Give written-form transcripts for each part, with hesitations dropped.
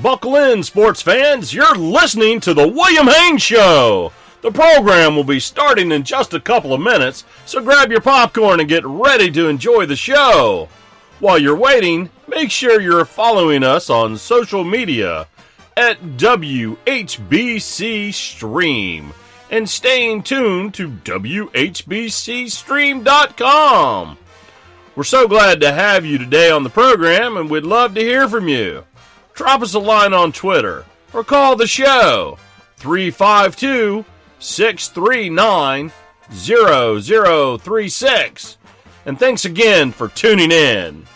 Buckle in, sports fans. You're listening to The William Haynes Show. The program will be starting in just a couple of minutes, so grab your popcorn and get ready to enjoy the show. While you're waiting, make sure you're following us on social media at WHBC Stream and staying tuned to WHBCStream.com. We're so glad to have you today on the program, and we'd love to hear from you. Drop us a line on Twitter or call the show 352-639-0036. And thanks again for tuning in.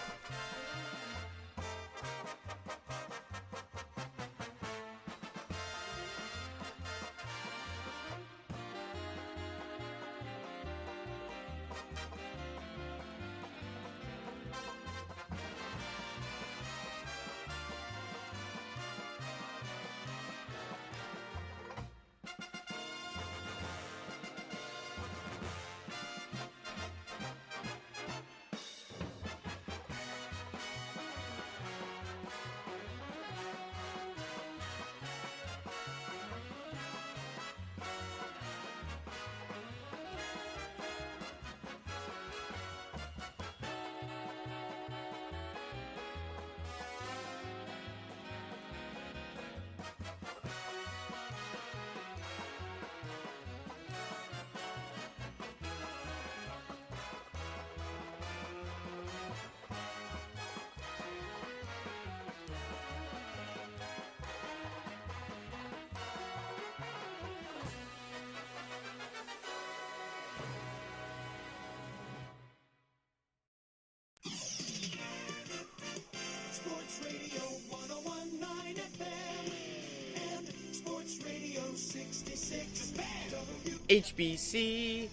HBC,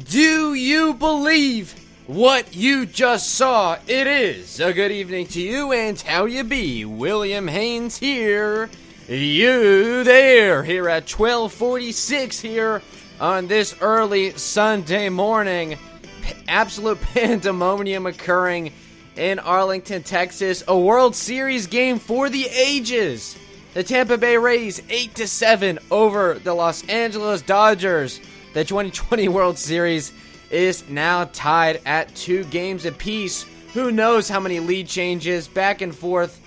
do you believe what you just saw? It is a good evening to you, and how you be? William Haynes here, you there, here at 12:46 here on this early Sunday morning. Absolute pandemonium occurring in Arlington, Texas. A World Series game for the ages. The Tampa Bay Rays 8-7 over the Los Angeles Dodgers. The 2020 World Series is now tied at 2 games apiece. Who knows how many lead changes back and forth.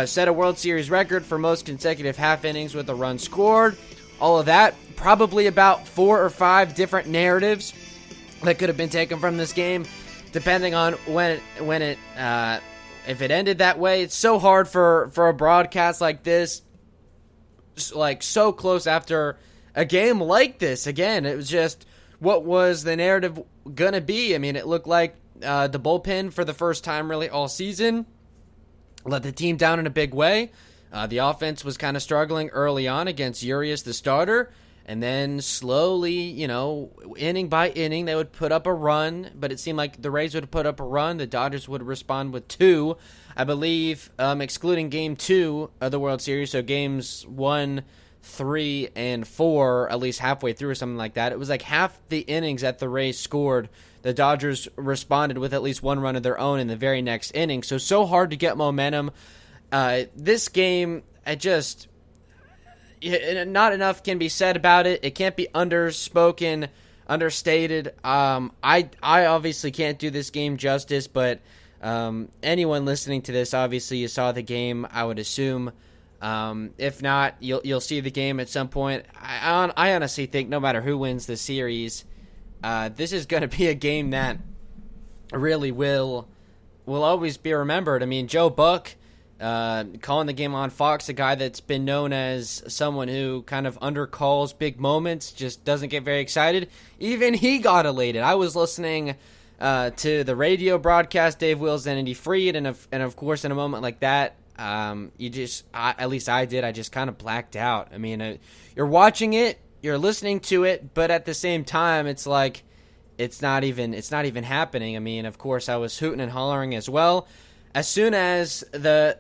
Set a World Series record for most consecutive half innings with a run scored. All of that. Probably about 4 or 5 different narratives that could have been taken from this game, depending on if it ended that way. It's so hard for a broadcast like this, like so close after a game like this. Again, it was just, what was the narrative gonna be? I mean, it looked like the bullpen for the first time really all season let the team down in a big way. The offense was kind of struggling early on against Urias, the starter, and then slowly, inning by inning, they would put up a run, but it seemed like the Rays would put up a run, the Dodgers would respond with 2, I believe, excluding Game 2 of the World Series, so Games 1, 3, and 4, at least halfway through or something like that. It was like half the innings that the Rays scored, the Dodgers responded with at least 1 run of their own in the very next inning, so hard to get momentum. This game, not enough can be said about it. It can't be understated. I obviously can't do this game justice, but anyone listening to this, obviously you saw the game, I would assume. If not, you'll see the game at some point. I honestly think no matter who wins the series, this is going to be a game that really will always be remembered. I mean, Joe Buck, calling the game on Fox, a guy that's been known as someone who kind of undercalls big moments, just doesn't get very excited. Even he got elated. I was listening to the radio broadcast, Dave Wills and Andy Freed, and of course in a moment like that, at least I did, I just kind of blacked out. I mean, you're watching it, you're listening to it, but at the same time, it's like it's not even happening. I mean, of course, I was hooting and hollering as well. As soon as the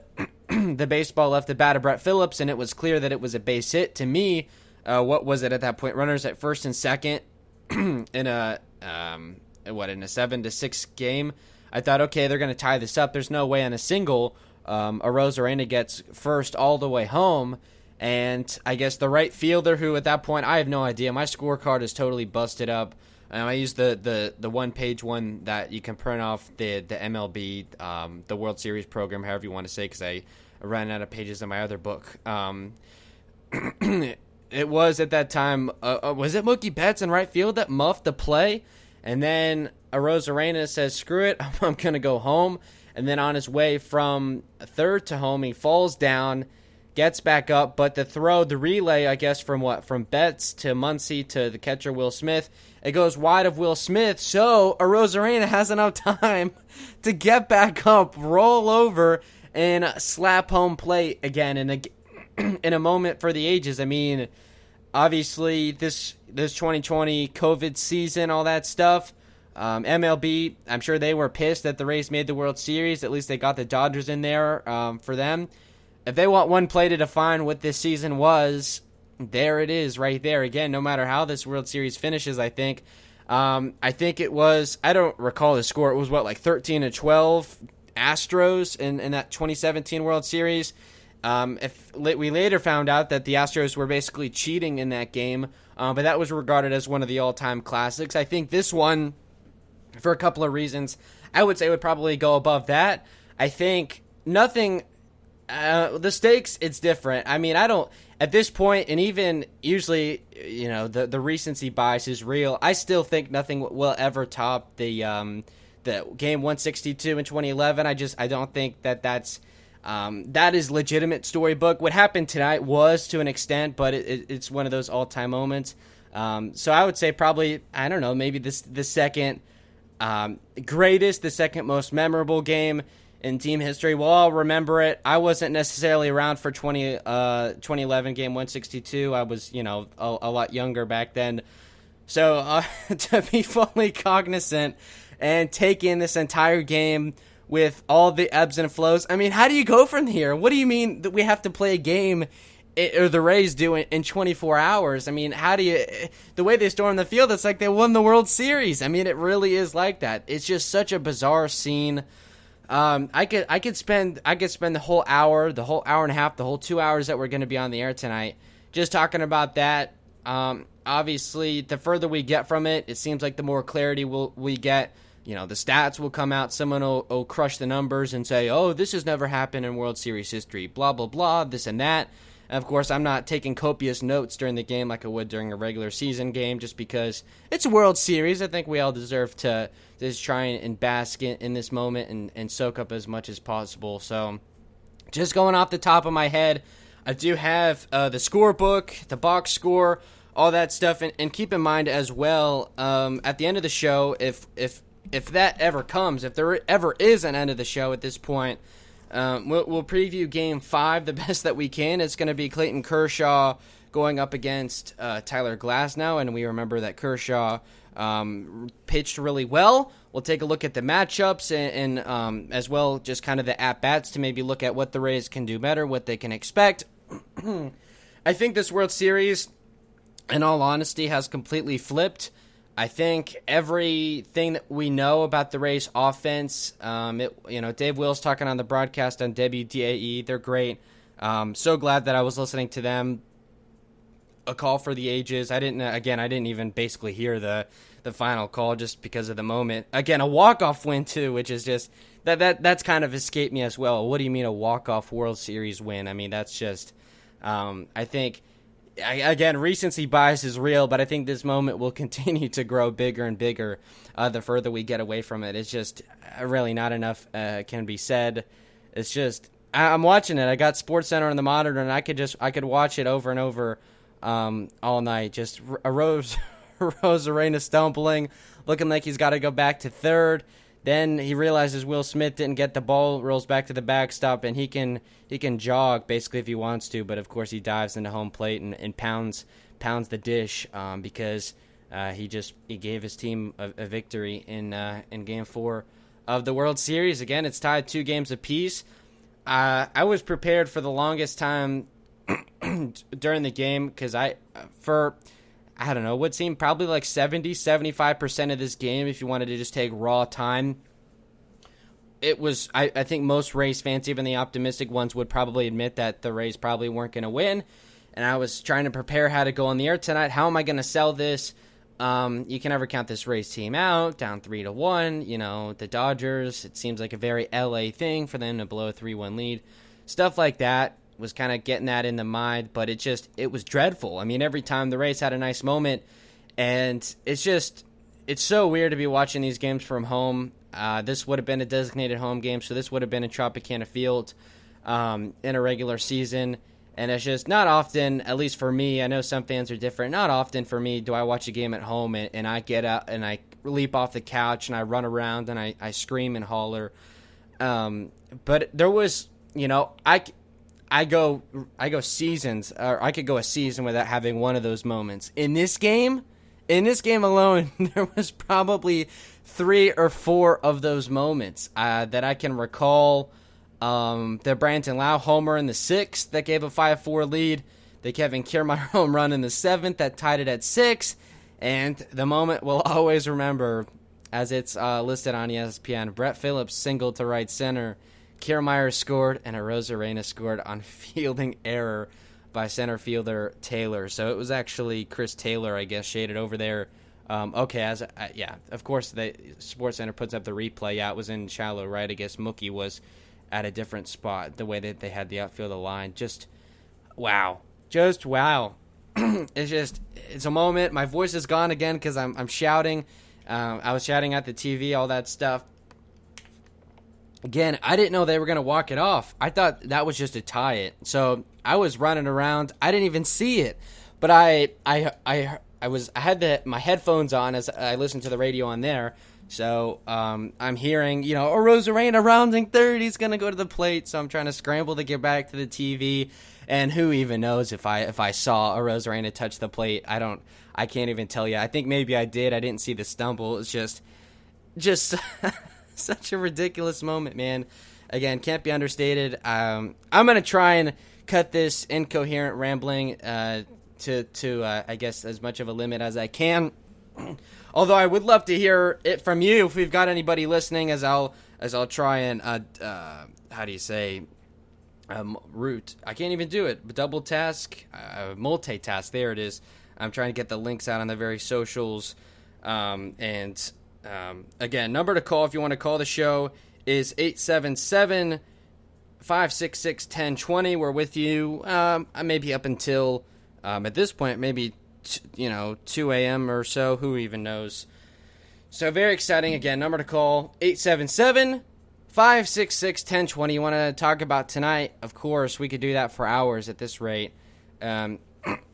baseball left the bat of Brett Phillips, and it was clear that it was a base hit, to me, what was it at that point? Runners at first and second in a 7-6 game. I thought, okay, they're going to tie this up. There's no way on a single Arozarena gets first all the way home. And I guess the right fielder, who at that point, I have no idea. My scorecard is totally busted up. I use the one-page one that you can print off the MLB, the World Series program, however you want to say, because I ran out of pages in my other book. It was at that time, was it Mookie Betts in right field that muffed the play? And then Arozarena says, screw it, I'm going to go home. And then on his way from third to home, he falls down, gets back up, but the relay, I guess, from Betts to Muncy to the catcher Will Smith, it goes wide of Will Smith, so Arozarena has enough time to get back up, roll over, and slap home plate again in a moment for the ages. I mean, obviously, this 2020 COVID season, all that stuff, MLB, I'm sure they were pissed that the Rays made the World Series. At least they got the Dodgers in there for them. If they want one play to define what this season was, there it is right there. Again, no matter how this World Series finishes, I think it was, I don't recall the score. It was like 13-12 Astros in that 2017 World Series. If we later found out that the Astros were basically cheating in that game, but that was regarded as one of the all-time classics. I think this one, for a couple of reasons, I would say would probably go above that. I think nothing, the stakes, it's different. I mean, I don't, at this point, and even usually, the recency bias is real. I still think nothing will ever top the game 162 in 2011. I don't think that is legitimate storybook. What happened tonight was to an extent, but it's one of those all-time moments. So I would say probably, I don't know, maybe the second greatest, the second most memorable game in team history. We'll all remember it. I wasn't necessarily around for 2011 game 162. I was, a lot younger back then. So to be fully cognizant and take in this entire game with all the ebbs and flows, I mean, how do you go from here? What do you mean that we have to play a game, or the Rays do it, in 24 hours? I mean, how do you, the way they storm the field, it's like they won the World Series. I mean, it really is like that. It's just such a bizarre scene. I could spend the whole hour and a half, the whole 2 hours that we're going to be on the air tonight, just talking about that. Obviously, the further we get from it, it seems like the more clarity we get. The stats will come out. Someone will crush the numbers and say, oh, this has never happened in World Series history, blah, blah, blah, this and that. And of course, I'm not taking copious notes during the game like I would during a regular season game, just because it's a World Series. I think we all deserve to just try and bask in this moment and soak up as much as possible. So just going off the top of my head, I do have the scorebook, the box score, all that stuff. And keep in mind as well, at the end of the show, if that ever comes, if there ever is an end of the show at this point, we'll preview Game 5 the best that we can. It's going to be Clayton Kershaw going up against Tyler Glasnow, and we remember that Kershaw pitched really well. We'll take a look at the matchups and as well just kind of the at-bats to maybe look at what the Rays can do better, what they can expect. I think this World Series, in all honesty, has completely flipped. I think everything that we know about the Rays offense, Dave Will's talking on the broadcast on WDAE. They're great. So glad that I was listening to them. A call for the ages. I didn't even basically hear the final call just because of the moment. Again, a walk-off win too, which is just that's kind of escaped me as well. What do you mean a walk-off World Series win? I mean, that's just I think. Again, recency bias is real, but I think this moment will continue to grow bigger and bigger the further we get away from it. It's just really not enough can be said. It's just I'm watching it. I got SportsCenter on the monitor, and I could watch it over and over all night. Just Arozarena stumbling, looking like he's got to go back to third. Then he realizes Will Smith didn't get the ball, rolls back to the backstop, and he can jog basically if he wants to, but of course he dives into home plate and pounds the dish because he gave his team a victory in Game 4 of the World Series. Again, it's tied 2 games apiece. I was prepared for the longest time during the game because I don't know, what seemed probably like 70-75% of this game, if you wanted to just take raw time, it was, I think most Rays fans, even the optimistic ones, would probably admit that the Rays probably weren't going to win. And I was trying to prepare how to go on the air tonight. How am I going to sell this? You can never count this Rays team out, down 3-1. You know, the Dodgers, it seems like a very LA thing for them to blow a 3-1 lead. Stuff like that was kind of getting that in the mind, but it was dreadful. I mean, every time the Rays had a nice moment, and it's so weird to be watching these games from home. This would have been a designated home game, so this would have been in Tropicana Field in a regular season. And it's just not often, at least for me, I know some fans are different, not often for me do I watch a game at home and I get out and I leap off the couch and I run around and I scream and holler. But there was, you know, I go seasons, or I could go a season without having one of those moments. In this game alone, there was probably 3 or 4 of those moments that I can recall. The Brandon Lau homer in the 6th that gave a 5-4 lead. The Kevin Kiermaier home run in the 7th that tied it at 6. And the moment we'll always remember, as it's listed on ESPN, Brett Phillips singled to right center. Kiermaier scored, and Arozarena scored on fielding error by center fielder Taylor. So it was actually Chris Taylor, I guess, shaded over there. Of course, the Sports Center puts up the replay. Yeah, it was in shallow right. I guess Mookie was at a different spot, the way that they had the outfield line. Just wow. It's a moment. My voice is gone again because I'm shouting. I was shouting at the TV, all that stuff. Again, I didn't know they were going to walk it off. I thought that was just to tie it. So I was running around. I didn't even see it. But I had my headphones on as I listened to the radio on there. So I'm hearing, you know, Arozarena rounding third. He's going to go to the plate. So I'm trying to scramble to get back to the TV. And who even knows if I saw Arozarena touch the plate. I can't even tell you. I think maybe I did. I didn't see the stumble. It's just such a ridiculous moment, man. Again, can't be understated. I'm going to try and cut this incoherent rambling to I guess, as much of a limit as I can. Although I would love to hear it from you if we've got anybody listening, as I'll try and root. I can't even do it. Double task, multitask. There it is. I'm trying to get the links out on the various socials. Again, number to call if you want to call the show is 877-566-1020. We're with you. Maybe up until at this point, maybe 2 a.m. or so. Who even knows? So very exciting. Again, number to call 877-566-1020. You want to talk about tonight? Of course, we could do that for hours at this rate.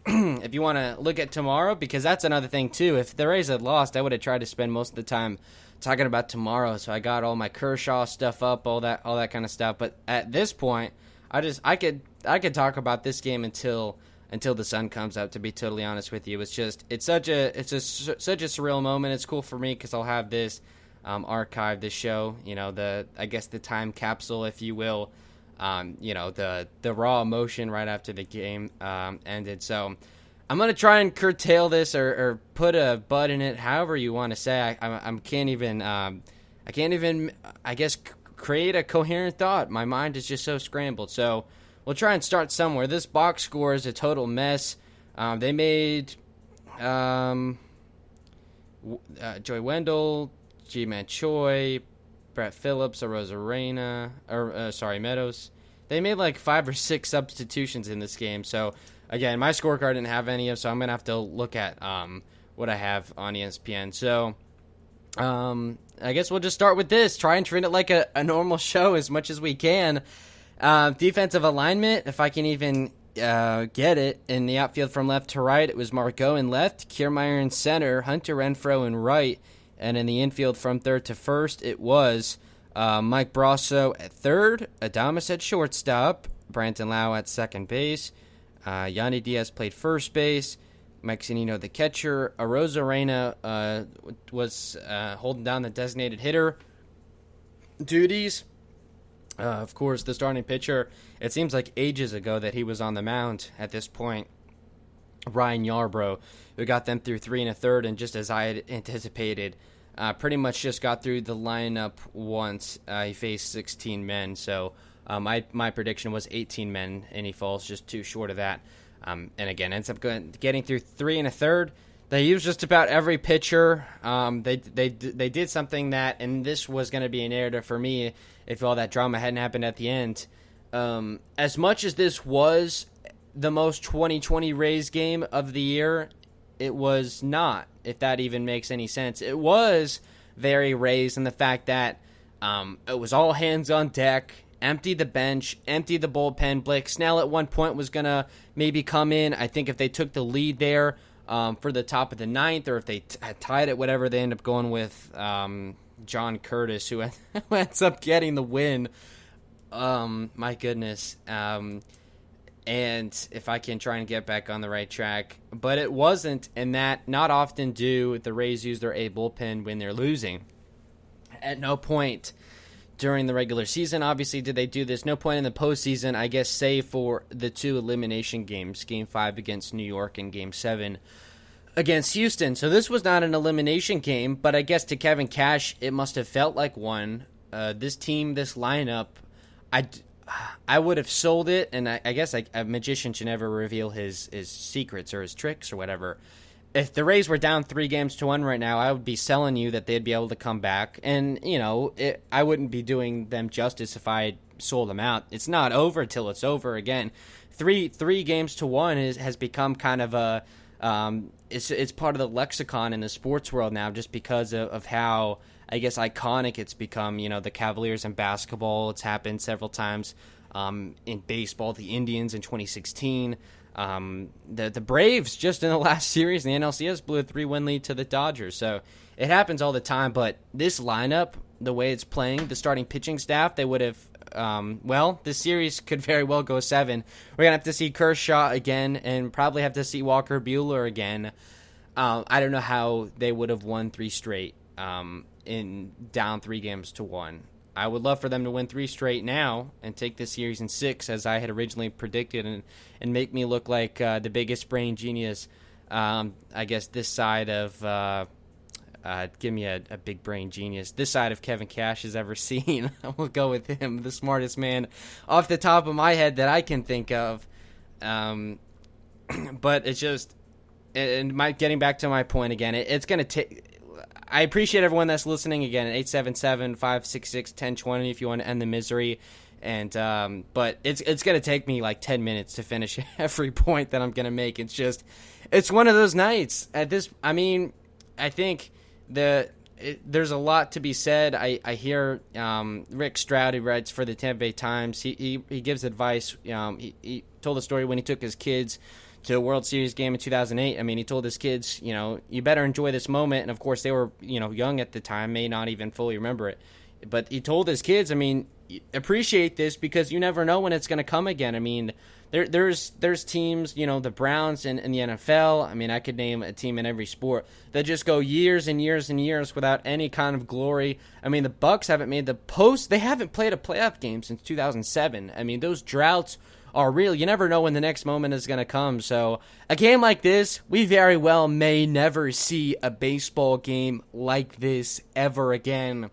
If you want to look at tomorrow, because that's another thing too. If the Rays had lost, I would have tried to spend most of the time talking about tomorrow. So I got all my Kershaw stuff up, all that kind of stuff. But at this point, I could talk about this game until the sun comes up. To be totally honest with you, it's such a surreal moment. It's cool for me because I'll have this archive, this show. The time capsule, if you will. The raw emotion right after the game ended. So I'm going to try and curtail this or put a butt in it, however you want to say. I can't even, I guess, create a coherent thought. My mind is just so scrambled. So we'll try and start somewhere. This box score is a total mess. They made Joy Wendell, G-Man Choi, Brett Phillips, Arozarena, Meadows. They made like 5 or 6 substitutions in this game. So, again, my scorecard didn't have any of, so I'm going to have to look at what I have on ESPN. So, I guess we'll just start with this. Try and treat it like a normal show as much as we can. Defensive alignment, if I can even get it, in the outfield from left to right, it was Margot in left, Kiermaier in center, Hunter Renfroe in right, and in the infield from third to first, it was Mike Brasso at third, Adames at shortstop, Brandon Lau at second base, Yandy Diaz played first base, Mike Zunino the catcher, Arozarena was holding down the designated hitter duties. Of course, the starting pitcher, it seems like ages ago that he was on the mound at this point, Ryan Yarbrough, who got them through 3 1/3, and just as I had anticipated, pretty much just got through the lineup once. He faced 16 men, so my prediction was 18 men, and he falls just too short of that. And again, ends up getting through 3 1/3. They used just about every pitcher. They did something that, and this was going to be a narrative for me if all that drama hadn't happened at the end. As much as this was the most 2020 Rays game of the year, it was not, if that even makes any sense. It was very Rays in the fact that it was all hands on deck, empty the bench, empty the bullpen. Blake Snell at one point was going to maybe come in. I think if they took the lead there for the top of the ninth, or if they had tied it, whatever, they end up going with John Curtis, who ends up getting the win. My goodness. And if I can try and get back on the right track. But it wasn't, and that not often do the Rays use their A bullpen when they're losing. At no point during the regular season, obviously, did they do this. No point in the postseason, I guess, save for the 2 elimination games, Game 5 against New York and Game 7 against Houston. So this was not an elimination game, but I guess to Kevin Cash, it must have felt like one. This team, this lineup, I would have sold it, and I guess a magician should never reveal his secrets or his tricks or whatever. If the Rays were down 3-1 right now, I would be selling you that they'd be able to come back. And, I wouldn't be doing them justice if I sold them out. It's not over till it's over again. 3-1 has become kind of a it's part of the lexicon in the sports world now, just because of how, I guess, iconic it's become. The Cavaliers in basketball, it's happened several times. In baseball, the Indians in 2016. The Braves just in the last series in the NLCS blew a 3-1 lead to the Dodgers. So it happens all the time. But this lineup, the way it's playing, the starting pitching staff, they would have, this series could very well go 7. We're going to have to see Kershaw again and probably have to see Walker Buehler again. I don't know how they would have won 3 straight in down 3-1. I would love for them to win 3 straight now and take this series in 6, as I had originally predicted, and make me look like the biggest brain genius, I guess, this side of give me a big brain genius, this side of Kevin Cash has ever seen. We'll go with him, the smartest man off the top of my head that I can think of. But it's just, getting back to my point again, it's going to take... I appreciate everyone that's listening again at 877-566-1020 if you want to end the misery. And but it's going to take me like 10 minutes to finish every point that I'm going to make. It's one of those nights. I think there's a lot to be said. I hear Rick Stroud, who writes for the Tampa Bay Times, he gives advice. He told a story when he took his kids to a World Series game in 2008. He told his kids, you better enjoy this moment. And, of course, they were, young at the time, may not even fully remember it. But he told his kids, appreciate this because you never know when it's going to come again. There's teams, the Browns in the NFL. I could name a team in every sport that just go years and years and years without any kind of glory. The Bucks haven't made the post. They haven't played a playoff game since 2007. Those droughts are real. You never know when the next moment is going to come. So a game like this, we very well may never see a baseball game like this ever again.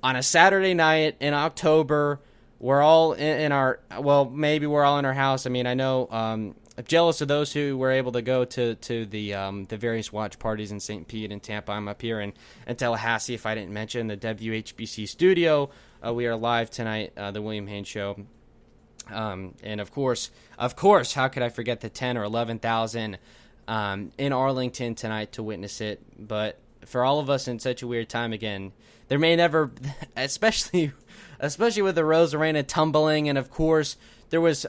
On a Saturday night in October, we're all maybe we're all in our house. I know I'm jealous of those who were able to go to the various watch parties in St. Pete and Tampa. I'm up here in Tallahassee, if I didn't mention, the WHBC studio. We are live tonight, the William Haynes Show. And of course, how could I forget the 10 or 11,000 in Arlington tonight to witness it? But for all of us in such a weird time again, there may never, especially with the Rosarena tumbling, and of course there was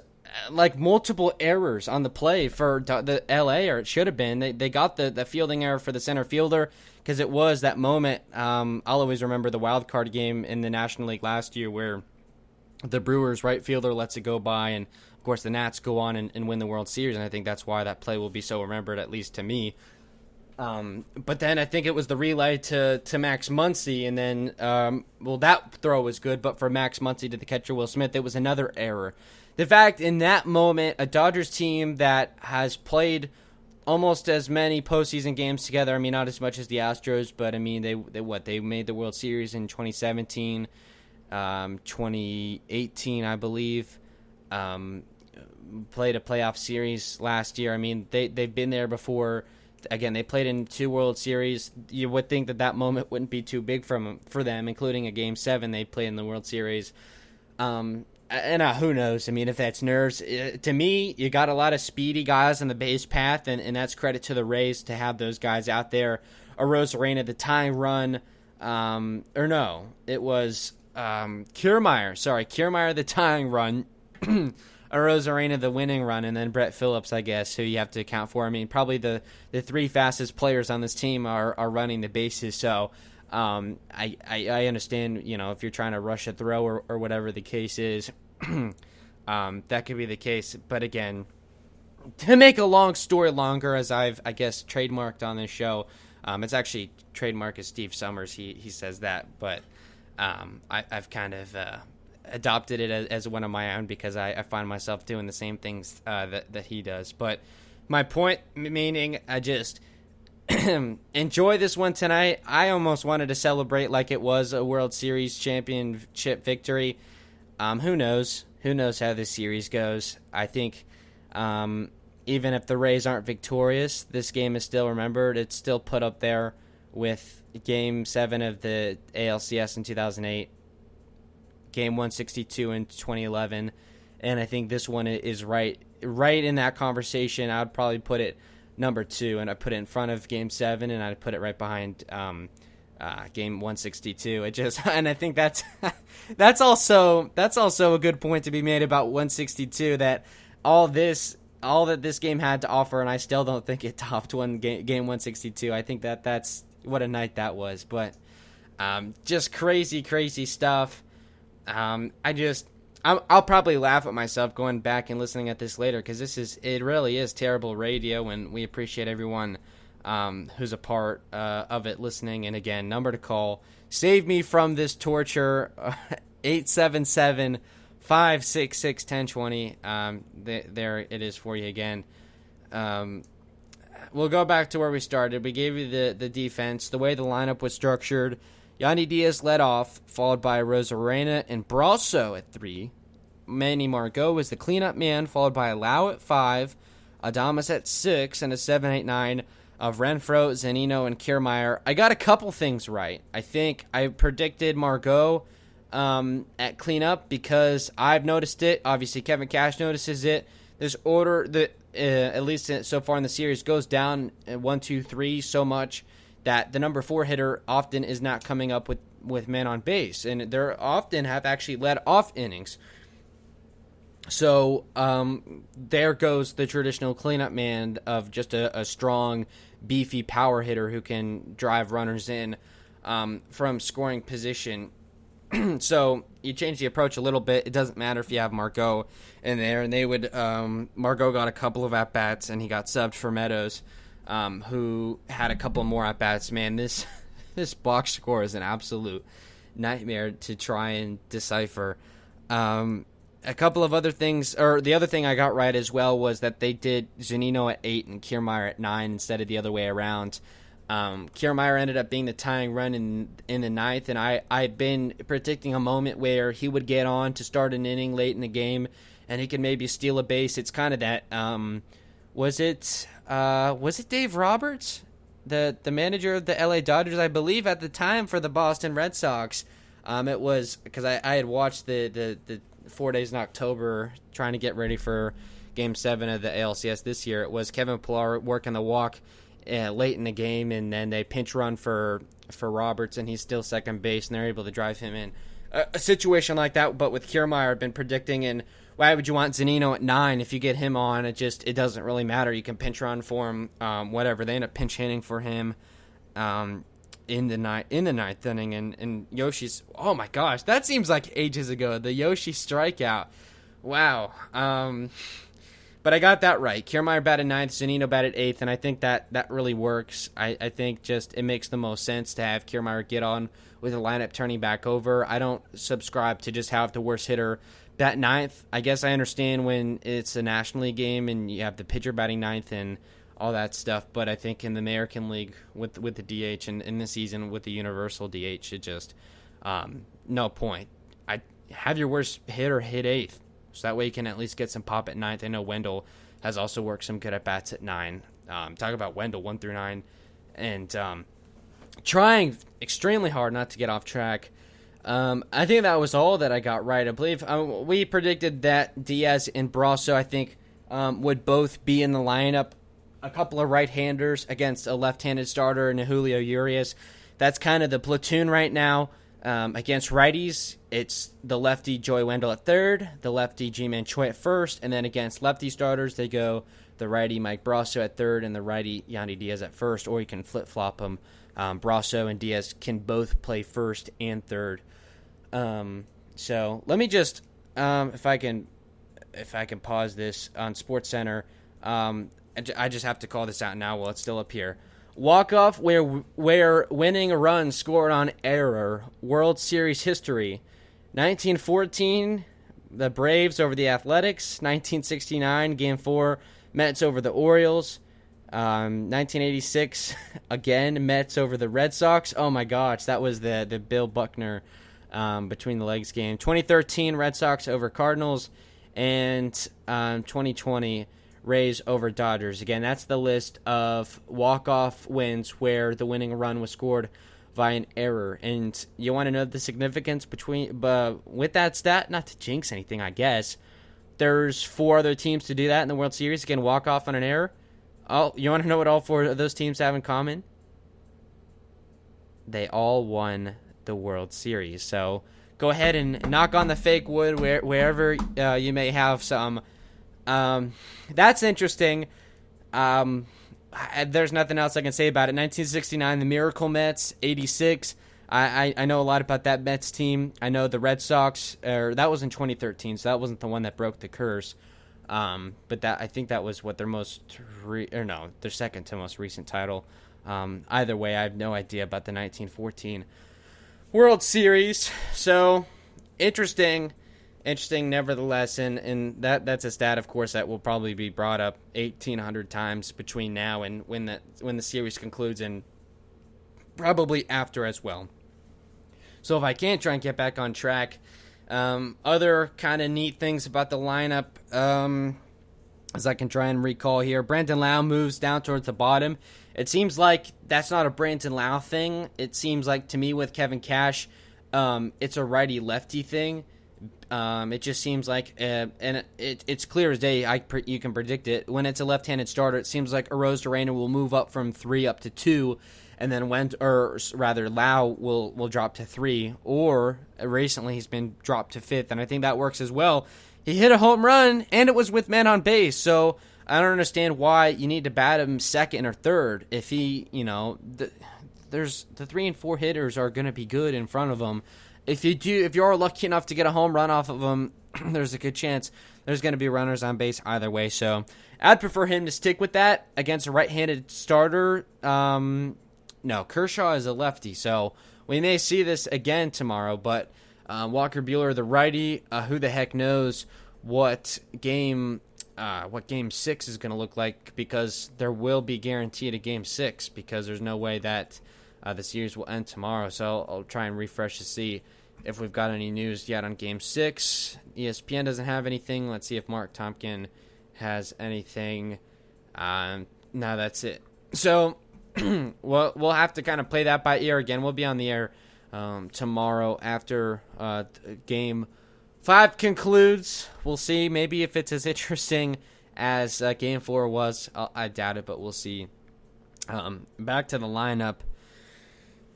multiple errors on the play for the LA, or it should have been. They got the fielding error for the center fielder because it was that moment. I'll always remember the wild card game in the National League last year where the Brewers right fielder lets it go by, and of course the Nats go on and win the World Series, and I think that's why that play will be so remembered, at least to me. But then I think it was the relay to Max Muncy, and then that throw was good, but for Max Muncy to the catcher Will Smith, it was another error. The fact in that moment, a Dodgers team that has played almost as many postseason games together. I mean, not as much as the Astros, but I mean, they made the World Series in 2017, 2018, I believe. Played a playoff series last year. I mean, they've been there before. Again, they played in 2 World Series. You would think that moment wouldn't be too big for them, including a Game 7 they played in the World Series. And who knows? I mean, if that's nerves. To me, you got a lot of speedy guys on the base path, and that's credit to the Rays to have those guys out there. Arozarena, the tying run. It was Kiermaier. Sorry, Kiermaier, the tying run. Arozarena, the winning run, and then Brett Phillips, I guess, who you have to account for. I mean, probably the 3 fastest players on this team are running the bases, so I understand, if you're trying to rush a throw or whatever the case is, that could be the case. But again, to make a long story longer, as I've, I guess, trademarked on this show, it's actually trademarked as Steve Summers. He says that, but I've kind of adopted it as one of my own because I find myself doing the same things that he does. But my point meaning, I just enjoy this one tonight. I almost wanted to celebrate like it was a World Series championship victory. Who knows? Who knows how this series goes? I think even if the Rays aren't victorious, this game is still remembered. It's still put up there with Game 7 of the ALCS in 2008. Game 162 in 2011, and I think this one is right in that conversation. I would probably put it number 2, and I put it in front of Game 7, and I'd put it right behind Game 162. And I think that's also a good point to be made about 162. That all that this game had to offer, and I still don't think it topped game 162. I think that's what a night that was, but just crazy stuff. I'll probably laugh at myself going back and listening at this later because it really is terrible radio, and we appreciate everyone who's a part of it listening. And again, number to call, save me from this torture, 877-566-1020. There it is for you again. We'll go back to where we started. We gave you the defense, the way the lineup was structured. Yandy Diaz led off, followed by Arozarena and Brasso at 3. Manny Margot was the cleanup man, followed by Lau at 5, Adames at 6, and a 7-8-9 of Renfroe, Zunino, and Kiermaier. I got a couple things right. I think I predicted Margot at cleanup because I've noticed it. Obviously, Kevin Cash notices it. This order, that at least so far in the series, goes down 1, 2, 3 so much that the number 4 hitter often is not coming up with men on base, and they often have actually led off innings. So there goes the traditional cleanup man of just a strong, beefy power hitter who can drive runners in from scoring position. So you change the approach a little bit. It doesn't matter if you have Margot in there, and they would. Margot got a couple of at bats, and he got subbed for Meadows, who had a couple more at bats. Man, this box score is an absolute nightmare to try and decipher. A couple of other things, or the other thing I got right as well was that they did Zunino at 8 and Kiermaier at 9 instead of the other way around. Kiermaier ended up being the tying run in the 9th, and I'd been predicting a moment where he would get on to start an inning late in the game, and he could maybe steal a base. It's kind of that. Was it Dave Roberts, the manager of the LA Dodgers, I believe at the time for the Boston Red Sox? It was because I had watched the 4 days in October trying to get ready for Game 7 of the ALCS this year. It was Kevin Pillar working the walk late in the game, and then they pinch run for Roberts, and he's still second base, and they're able to drive him in. A situation like that, but with Kiermaier, I've been predicting, and why would you want Zunino at 9 if you get him on? It doesn't really matter. You can pinch run for him, whatever. They end up pinch hitting for him in the ninth inning, and Yoshi's, oh my gosh, that seems like ages ago. The Yoshi strikeout, wow. But I got that right. Kiermaier batted 9th, Zunino batted 8th, and I think that really works. I think just it makes the most sense to have Kiermaier get on with the lineup turning back over. I don't subscribe to just have the worst hitter bat 9th. I guess I understand when it's a National League game and you have the pitcher batting 9th and all that stuff. But I think in the American League with the DH and in the season with the universal DH, it just no point. I have your worst hitter hit eighth, so that way you can at least get some pop at ninth. I know Wendell has also worked some good at bats at 9. Talk about Wendell 1 through 9, and trying extremely hard not to get off track. I think that was all that I got right. I believe we predicted that Diaz and Brasso, I think, would both be in the lineup. A couple of right-handers against a left-handed starter and Julio Urias. That's kind of the platoon right now. Against righties, it's the lefty Joey Wendell at third, the lefty G-Man Choi at first, and then against lefty starters, they go the righty Mike Brasso at third and the righty Yandy Diaz at first, or you can flip-flop them. Brasso and Diaz can both play first and third. So let me just, if I can pause this on SportsCenter, I just have to call this out now while it's still up here. Walk-off where winning a run scored on error. World Series history. 1914, the Braves over the Athletics. 1969, Game 4, Mets over the Orioles. 1986, again, Mets over the Red Sox. Oh my gosh, that was the Bill Buckner between the legs game. 2013, Red Sox over Cardinals. And 2020, Rays over Dodgers. Again, that's the list of walk-off wins where the winning run was scored via an error. And you want to know the significance with that stat? Not to jinx anything, I guess. There's 4 other teams to do that in the World Series. Again, walk-off on an error. Oh, you want to know what all 4 of those teams have in common? They all won the World Series. So go ahead and knock on the fake wood wherever you may have some. That's interesting. There's nothing else I can say about it. 1969, the Miracle Mets. 86, I know a lot about that Mets team. I know the Red Sox, that was in 2013, so that wasn't the one that broke the curse. But I think that was what their their second to most recent title. Either way, I have no idea about the 1914 World Series. So interesting nevertheless, and that's a stat, of course, that will probably be brought up 1,800 times between now and when the series concludes, and probably after as well. So if I can't try and get back on track, other kind of neat things about the lineup, as I can try and recall here, Brandon Lau moves down towards the bottom. It seems like that's not a Brandon Lau thing. It seems like, to me, with Kevin Cash, it's a righty-lefty thing. It just seems like, and it's clear as day, you can predict it. When it's a left-handed starter, it seems like Arozarena will move up from 3 up to 2, and then Lau will drop to 3, or recently he's been dropped to 5th, and I think that works as well. He hit a home run, and it was with men on base, so I don't understand why you need to bat him second or third if he, there's the 3 and 4 hitters are going to be good in front of him. If you are lucky enough to get a home run off of him, there's a good chance there's going to be runners on base either way. So I'd prefer him to stick with that against a right-handed starter. No, Kershaw is a lefty, so we may see this again tomorrow. But Walker Buehler, the righty, who the heck knows what game 6 is going to look like, because there will be guaranteed a game 6, because there's no way that the series will end tomorrow. So I'll try and refresh to see if we've got any news yet on Game 6. ESPN doesn't have anything. Let's see if Mark Tompkin has anything. No, that's it. So we'll have to kind of play that by ear again. We'll be on the air tomorrow after Game 5 concludes. We'll see. Maybe if it's as interesting as Game 4 was. I doubt it, but we'll see. Back to the lineup.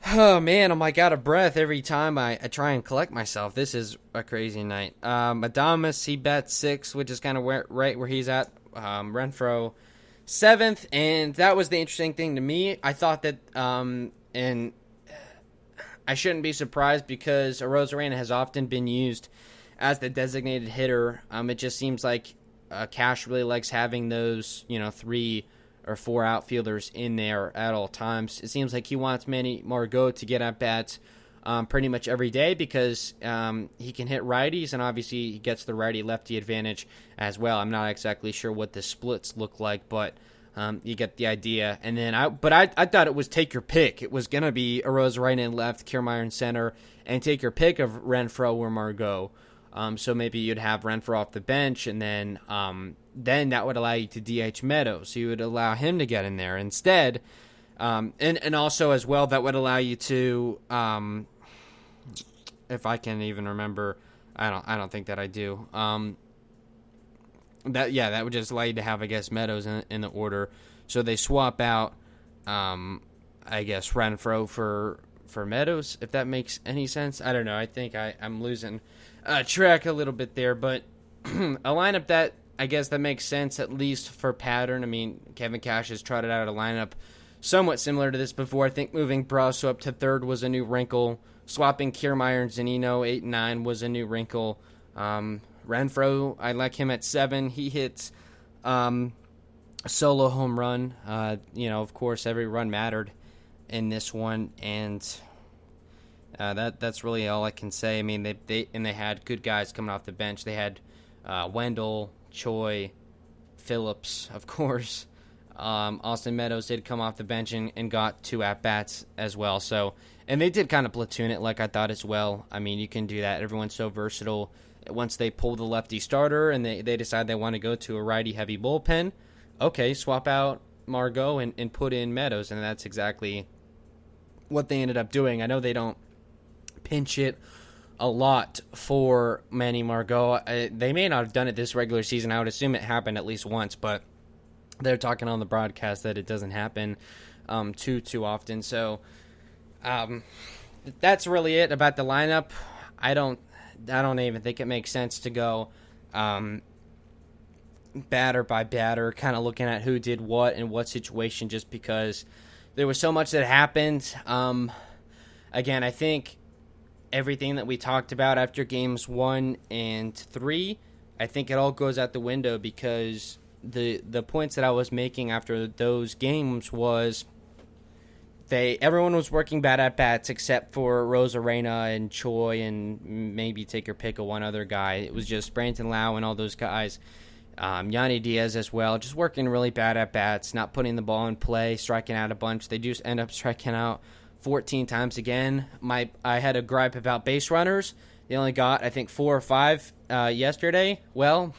Oh, man, I'm like out of breath every time I try and collect myself. This is a crazy night. Adames, he bet 6, which is kind of right where he's at. Renfroe, 7th, and that was the interesting thing to me. I thought that, and I shouldn't be surprised, because Arozarena has often been used as the designated hitter. It just seems like Cash really likes having those, 3 or 4 outfielders in there at all times. It seems like he wants Manny Margot to get at bats pretty much every day, because he can hit righties, and obviously he gets the righty-lefty advantage as well. I'm not exactly sure what the splits look like, but You get the idea. And then I thought it was take your pick. It was going to be Arozarena in left, Kiermaier in center, and take your pick of Renfroe or Margot. So maybe you'd have Renfroe off the bench, and then that would allow you to DH Meadows. So you would allow him to get in there instead. And also as well, that would allow you to, if I can even remember, I don't think that I do. That would just allow you to have, I guess, Meadows in the order. So they swap out, I guess, Renfroe for Meadows, if that makes any sense. I don't know. I think I'm losing track a little bit there, but a lineup that, I guess, that makes sense, at least for pattern. I mean, Kevin Cash has trotted out a lineup somewhat similar to this before. I think moving Brasso up to third was a new wrinkle. Swapping Kiermaier and Zunino 8 and 9 was a new wrinkle. Renfroe, I like him at 7. He hits a solo home run. Of course, every run mattered in this one, and that's really all I can say. I mean, they had good guys coming off the bench. They had Wendell, Choi, Phillips, of course. Austin Meadows did come off the bench and got 2 at-bats as well. So, and they did kind of platoon it like I thought as well. I mean, you can do that. Everyone's so versatile. Once they pull the lefty starter and they decide they want to go to a righty-heavy bullpen, okay, swap out Margot and put in Meadows, and that's exactly what they ended up doing. I know they don't pinch it a lot for Manny Margot. They may not have done it this regular season. I would assume it happened at least once, but they're talking on the broadcast that it doesn't happen too often. So that's really it about the lineup. I don't even think it makes sense to go batter by batter, kind of looking at who did what in what situation, just because there was so much that happened. Again, I think everything that we talked about after games 1 and 3, I think it all goes out the window, because the points that I was making after those games was everyone was working bad at bats except for Arozarena and Choi and maybe take your pick of one other guy. It was just Brandon Lau and all those guys. Yanni Diaz as well, just working really bad at bats, not putting the ball in play, striking out a bunch. They do end up striking out 14 times again. I had a gripe about base runners. They only got, I think, 4 or 5 yesterday. Well,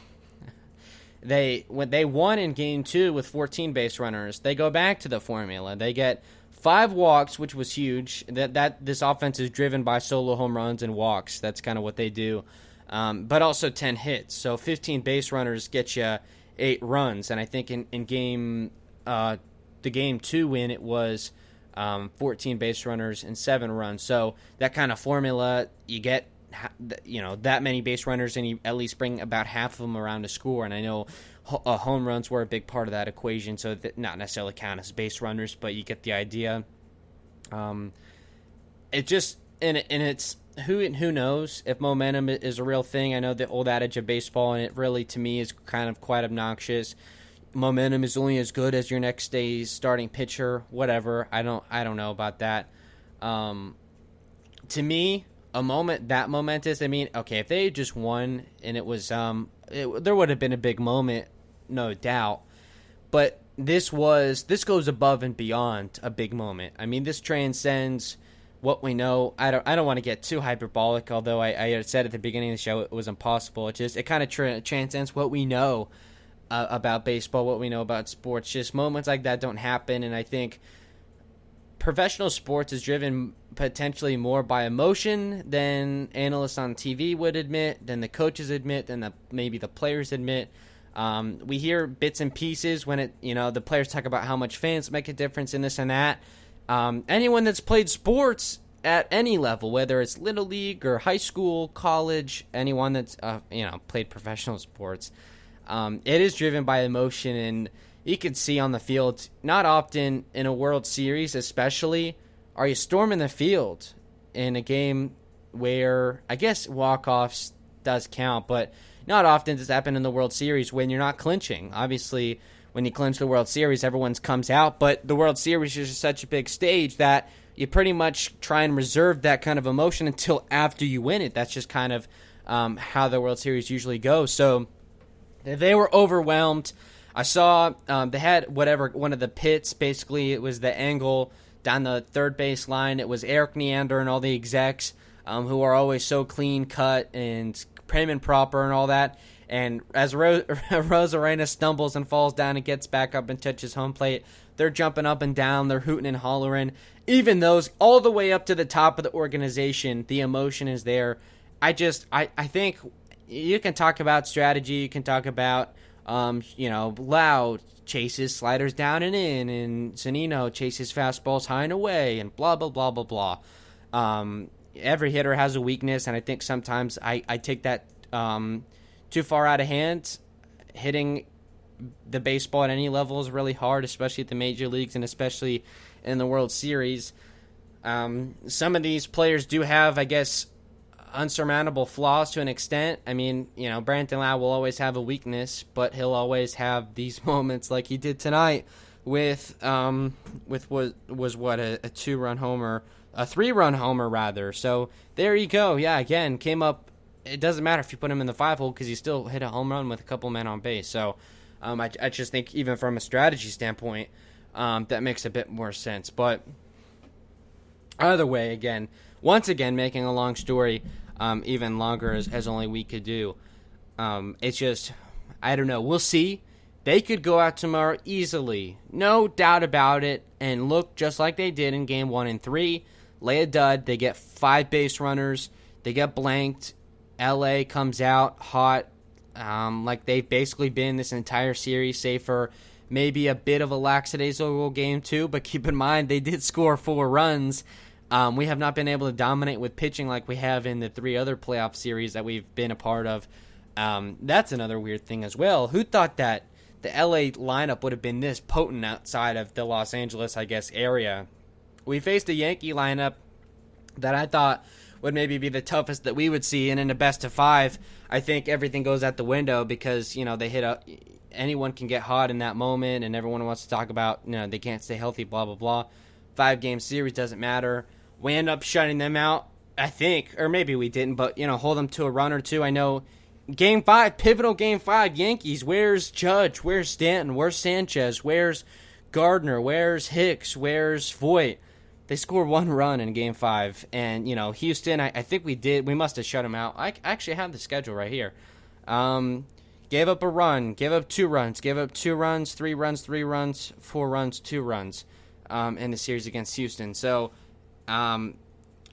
when they won in game 2 with 14 base runners, they go back to the formula. They get 5 walks, which was huge. That this offense is driven by solo home runs and walks. That's kind of what they do. But also 10 hits. So 15 base runners get you 8 runs. And I think in game the game 2 win, it was 14 base runners and 7 runs. So that kind of formula, you get that many base runners, and you at least bring about half of them around to score. And I know home runs were a big part of that equation, so that not necessarily count as base runners, but you get the idea. It just it's who knows if momentum is a real thing. I know the old adage of baseball, and it really, to me, is kind of quite obnoxious. Momentum is only as good as your next day's starting pitcher. Whatever. I don't know about that. To me, a moment that momentous. I mean, okay, if they had just won and it was there would have been a big moment, no doubt. But this goes above and beyond a big moment. I mean, this transcends what we know. I don't want to get too hyperbolic, although I had said at the beginning of the show it was impossible. It kind of transcends what we know about baseball, what we know about sports. Just moments like that don't happen, and I think professional sports is driven potentially more by emotion than analysts on TV would admit, than the coaches admit, than maybe the players admit. We hear bits and pieces when the players talk about how much fans make a difference in this and that. Anyone that's played sports at any level, whether it's little league or high school, college, anyone that's played professional sports, it is driven by emotion, and you can see on the field, not often in a World Series especially, are you storming the field in a game where, I guess walk-offs does count, but not often does it happen in the World Series when you're not clinching. Obviously, when you clinch the World Series, everyone comes out, but the World Series is just such a big stage that you pretty much try and reserve that kind of emotion until after you win it. That's just kind of how the World Series usually goes. So they were overwhelmed. I saw they had one of the pits. Basically, it was the angle down the third base line. It was Eric Neander and all the execs who are always so clean cut and prim and proper and all that. And as Rosarena stumbles and falls down and gets back up and touches home plate, they're jumping up and down. They're hooting and hollering. Even those all the way up to the top of the organization, the emotion is there. I think you can talk about strategy. You can talk about Lau chases sliders down and in, and Zunino chases fastballs high and away, and blah, blah, blah, blah, blah. Every hitter has a weakness, and I think sometimes I take that too far out of hand. Hitting the baseball at any level is really hard, especially at the major leagues and especially in the World Series. Some of these players do have, I guess, unsurmountable flaws to an extent. I mean, Brandon Lau will always have a weakness, but he'll always have these moments like he did tonight with what was a 2-run homer, a 3-run homer rather. So there you go. Yeah, again, came up. It doesn't matter if you put him in the 5-hole because he still hit a home run with a couple men on base. So I just think even from a strategy standpoint, that makes a bit more sense. But either way, once again, making a long story even longer as only we could do. It's just, I don't know. We'll see. They could go out tomorrow easily, no doubt about it, and look just like they did in Game 1 and 3. Lay a dud. They get 5 base runners. They get blanked. LA comes out hot, like they've basically been this entire series, save for maybe a bit of a lackadaisical Game 2. But keep in mind, they did score 4 runs. We have not been able to dominate with pitching like we have in the 3 other playoff series that we've been a part of. That's another weird thing as well. Who thought that the LA lineup would have been this potent outside of the Los Angeles, I guess, area? We faced a Yankee lineup that I thought would maybe be the toughest that we would see, and in a best of 5, I think everything goes out the window because, they hit anyone can get hot in that moment, and everyone wants to talk about, they can't stay healthy, blah, blah, blah. 5-game series doesn't matter. We end up shutting them out, I think, or maybe we didn't, but, hold them to a run or two. I know Game 5, pivotal Game 5, Yankees, where's Judge, where's Stanton, where's Sanchez, where's Gardner, where's Hicks, where's Voit? They scored 1 run in Game 5, and, Houston, I think we must have shut them out. I actually have the schedule right here. Gave up a run, gave up 2 runs, gave up 2 runs, 3 runs, 3 runs, 4 runs, 2 runs in the series against Houston. So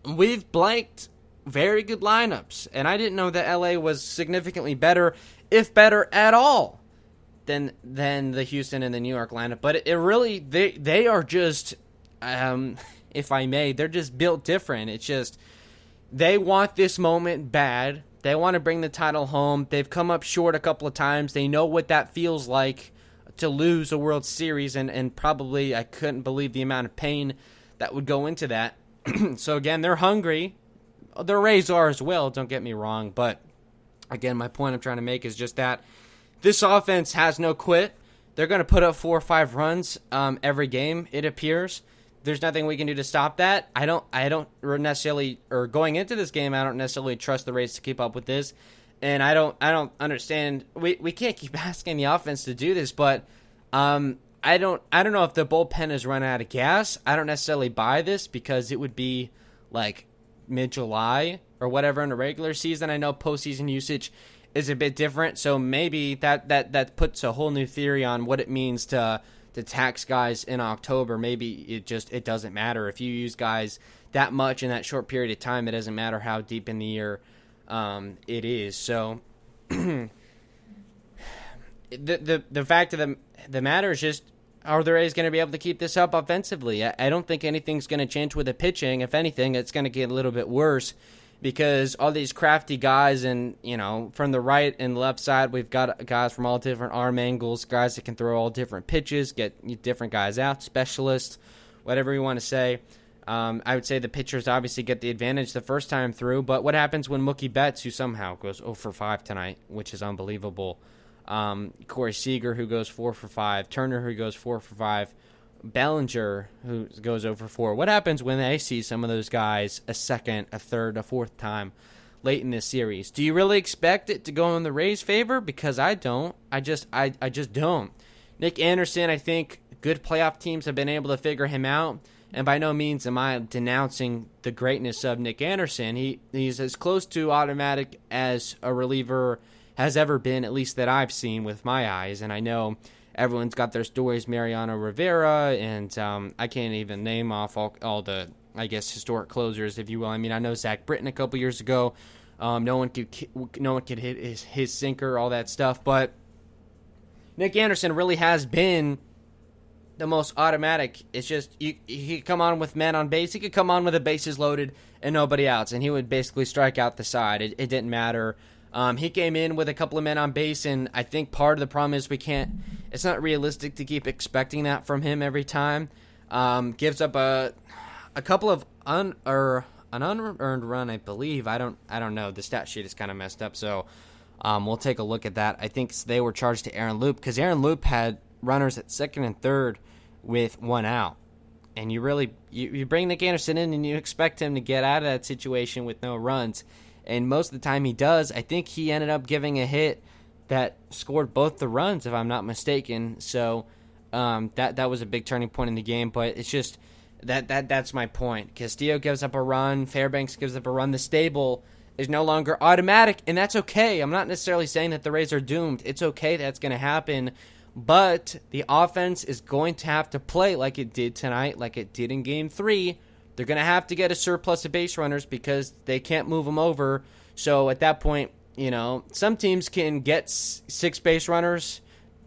we've blanked very good lineups, and I didn't know that LA was significantly better, if better at all, than the Houston and the New York lineup. But it really, they are just, if I may, they're just built different. It's just, they want this moment bad. They want to bring the title home. They've come up short a couple of times. They know what that feels like to lose a World Series, and probably I couldn't believe the amount of pain that would go into that. So again, they're hungry. The Rays are as well, don't get me wrong. But again, my point I'm trying to make is just that this offense has no quit. They're going to put up 4 or 5 runs every game, it appears. There's nothing we can do to stop that. I don't necessarily, or going into this game, I don't necessarily trust the Rays to keep up with this. And I don't understand. We can't keep asking the offense to do this, but I don't know if the bullpen has run out of gas. I don't necessarily buy this because it would be like mid-July or whatever in a regular season. I know postseason usage is a bit different, so maybe that puts a whole new theory on what it means to tax guys in October. Maybe it doesn't matter if you use guys that much in that short period of time. It doesn't matter how deep in the year it is. So the fact of the matter is just, are the Rays going to be able to keep this up offensively? I don't think anything's going to change with the pitching. If anything, it's going to get a little bit worse because all these crafty guys, and from the right and left side, we've got guys from all different arm angles, guys that can throw all different pitches, get different guys out, specialists, whatever you want to say. I would say the pitchers obviously get the advantage the first time through, but what happens when Mookie Betts, who somehow goes 0 for 5 tonight, which is unbelievable, Corey Seager, who goes 4 for 5, Turner, who goes 4 for 5, Bellinger, who goes 0 for 4. What happens when they see some of those guys a second, a third, a fourth time late in this series. Do you really expect it to go in the Rays' favor? Because I don't. I just don't. Nick Anderson, I think good playoff teams have been able to figure him out. And by no means am I denouncing the greatness of Nick Anderson. He's as close to automatic as a reliever has ever been, at least that I've seen with my eyes. And I know everyone's got their stories, Mariano Rivera, and I can't even name off all the, I guess, historic closers, if you will. I mean, I know Zach Britton a couple years ago. No one could hit his sinker, all that stuff. But Nick Anderson really has been the most automatic. It's just he could come on with men on base. He could come on with the bases loaded and nobody else, and he would basically strike out the side. It didn't matter. He came in with a couple of men on base, and I think part of the problem is it's not realistic to keep expecting that from him every time. Gives up a couple of an unearned run, I believe. I don't know. The stat sheet is kind of messed up, so we'll take a look at that. I think they were charged to Aaron Loop because Aaron Loop had runners at second and third with one out. And you bring Nick Anderson in and you expect him to get out of that situation with no runs. And most of the time he does. I think he ended up giving a hit that scored both the runs, if I'm not mistaken. So that was a big turning point in the game. But it's just that's my point. Castillo gives up a run. Fairbanks gives up a run. The stable is no longer automatic, and that's okay. I'm not necessarily saying that the Rays are doomed. It's okay that's going to happen. But the offense is going to have to play like it did tonight, like it did in Game 3. They're going to have to get a surplus of base runners because they can't move them over. So at that point, some teams can get 6 base runners.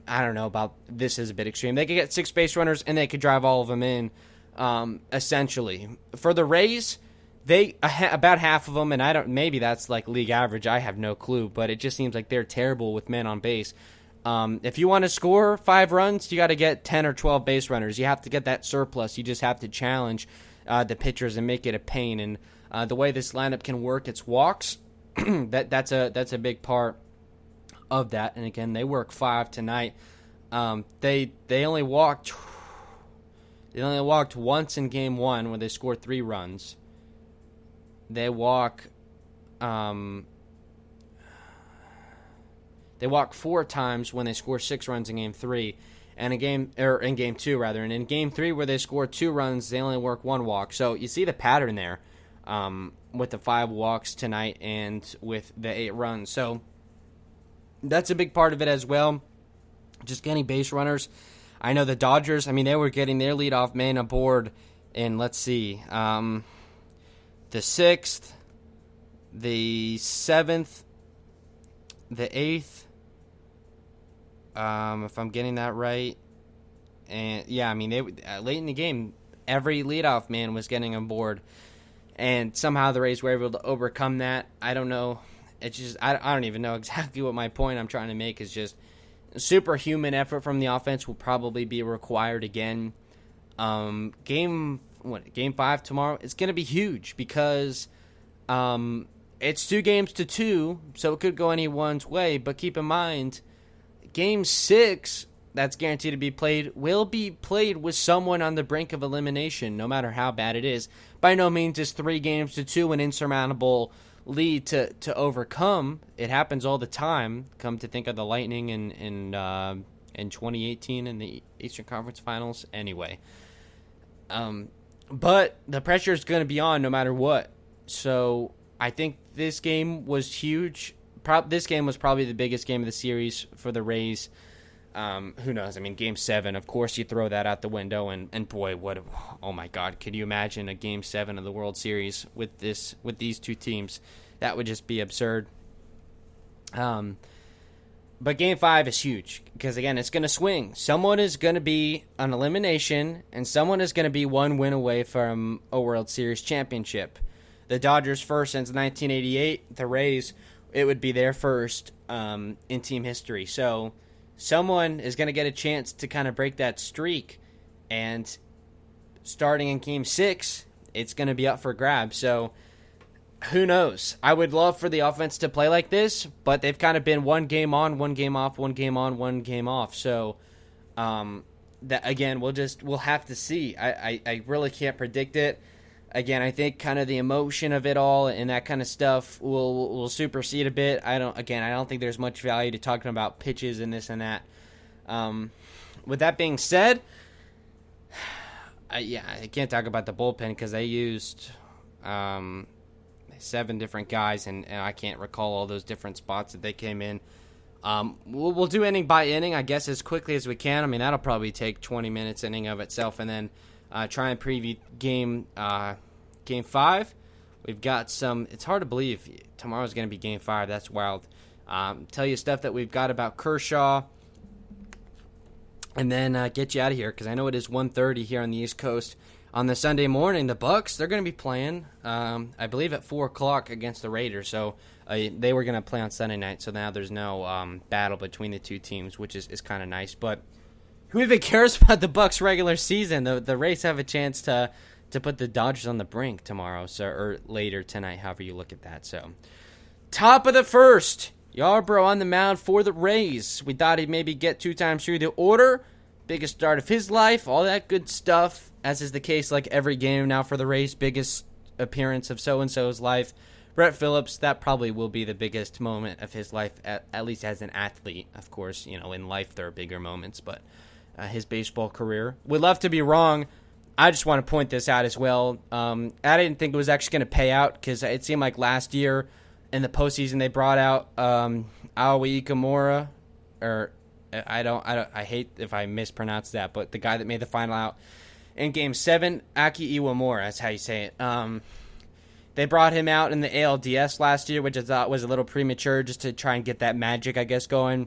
I don't know about this is a bit extreme. They could get 6 base runners and they could drive all of them in, essentially. For the Rays, about half of them, and maybe that's like league average. I have no clue, but it just seems like they're terrible with men on base. If you want to score 5 runs, you got to get 10 or 12 base runners. You have to get that surplus. You just have to challenge the pitchers and make it a pain. And the way this lineup can work, it's walks. that's a big part of that. And again, they work 5 tonight. They only walked once in Game 1 where they scored 3 runs. They walk 4 times when they score 6 runs in Game 3, and in Game 2 rather. And in Game 3 where they score 2 runs, they only work 1 walk. So you see the pattern there with the 5 walks tonight and with the 8 runs. So that's a big part of it as well. Just getting base runners. I know the Dodgers. I mean, they were getting their leadoff man aboard in the 6th, the 7th, the 8th. If I'm getting that right. And yeah, I mean, they late in the game, every leadoff man was getting on board, and somehow the Rays were able to overcome that. I don't know. It's just I don't even know exactly what my point I'm trying to make is. Just superhuman effort from the offense will probably be required again. Game 5 tomorrow. It's going to be huge because it's 2-2, so it could go anyone's way. But keep in mind, Game 6, that's guaranteed to be played, will be played with someone on the brink of elimination, no matter how bad it is. By no means is 3-2 an insurmountable lead to overcome. It happens all the time. Come to think of the Lightning in 2018 in the Eastern Conference Finals. Anyway, but the pressure is going to be on no matter what. So I think this game was huge. This game was probably the biggest game of the series for the Rays. Who knows? I mean, Game 7, of course, you throw that out the window, and boy, oh my God, could you imagine a Game 7 of the World Series with these two teams? That would just be absurd. But Game 5 is huge because, again, it's going to swing. Someone is going to be an elimination, and someone is going to be one win away from a World Series championship. The Dodgers first since 1988. The Rays, it would be their first in team history. So someone is going to get a chance to kind of break that streak, and starting in Game 6, it's going to be up for grabs. So who knows? I would love for the offense to play like this, but they've kind of been 1 game on, 1 game off, 1 game on, 1 game off. So that again, we'll have to see. I really can't predict it. again, I think kind of the emotion of it all and that kind of stuff will supersede a bit. I don't think there's much value to talking about pitches and this and that. With that being said, I can't talk about the bullpen because they used 7 different guys, and I can't recall all those different spots that they came in. We'll do inning by inning, I guess, as quickly as we can. I mean, that'll probably take 20 minutes inning of itself, and then try and preview game 5. We've got some. It's hard to believe tomorrow's going to be game 5. That's wild. Tell you stuff that we've got about Kershaw, and then get you out of here because I know it is 1:30 here on the East Coast on the Sunday morning. The Bucks, they're going to be playing, I believe, at 4 o'clock against the Raiders. So they were going to play on Sunday night, so now there's no battle between the two teams, which is kind of nice. But who even cares about the Bucks regular season? The Rays have a chance to put the Dodgers on the brink tomorrow, or later tonight, however you look at that. So top of the first, Yarbrough on the mound for the Rays. We thought he'd maybe get 2 times through the order. Biggest start of his life, all that good stuff, as is the case like every game now for the Rays. Biggest appearance of so-and-so's life. Brett Phillips, that probably will be the biggest moment of his life, at least as an athlete. Of course, in life there are bigger moments, but his baseball career. Would love to be wrong. I just want to point this out as well. I didn't think it was actually going to pay out because it seemed like last year in the postseason they brought out Aoi Ikamura, or I hate if I mispronounce that, but the guy that made the final out in Game 7, Aki Iwamura, that's how you say it. They brought him out in the ALDS last year, which I thought was a little premature, just to try and get that magic, I guess, going.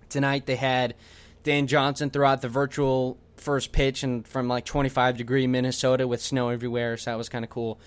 Tonight they had Dan Johnson throw out the virtual first pitch and from like 25-degree Minnesota with snow everywhere, so that was kind of cool.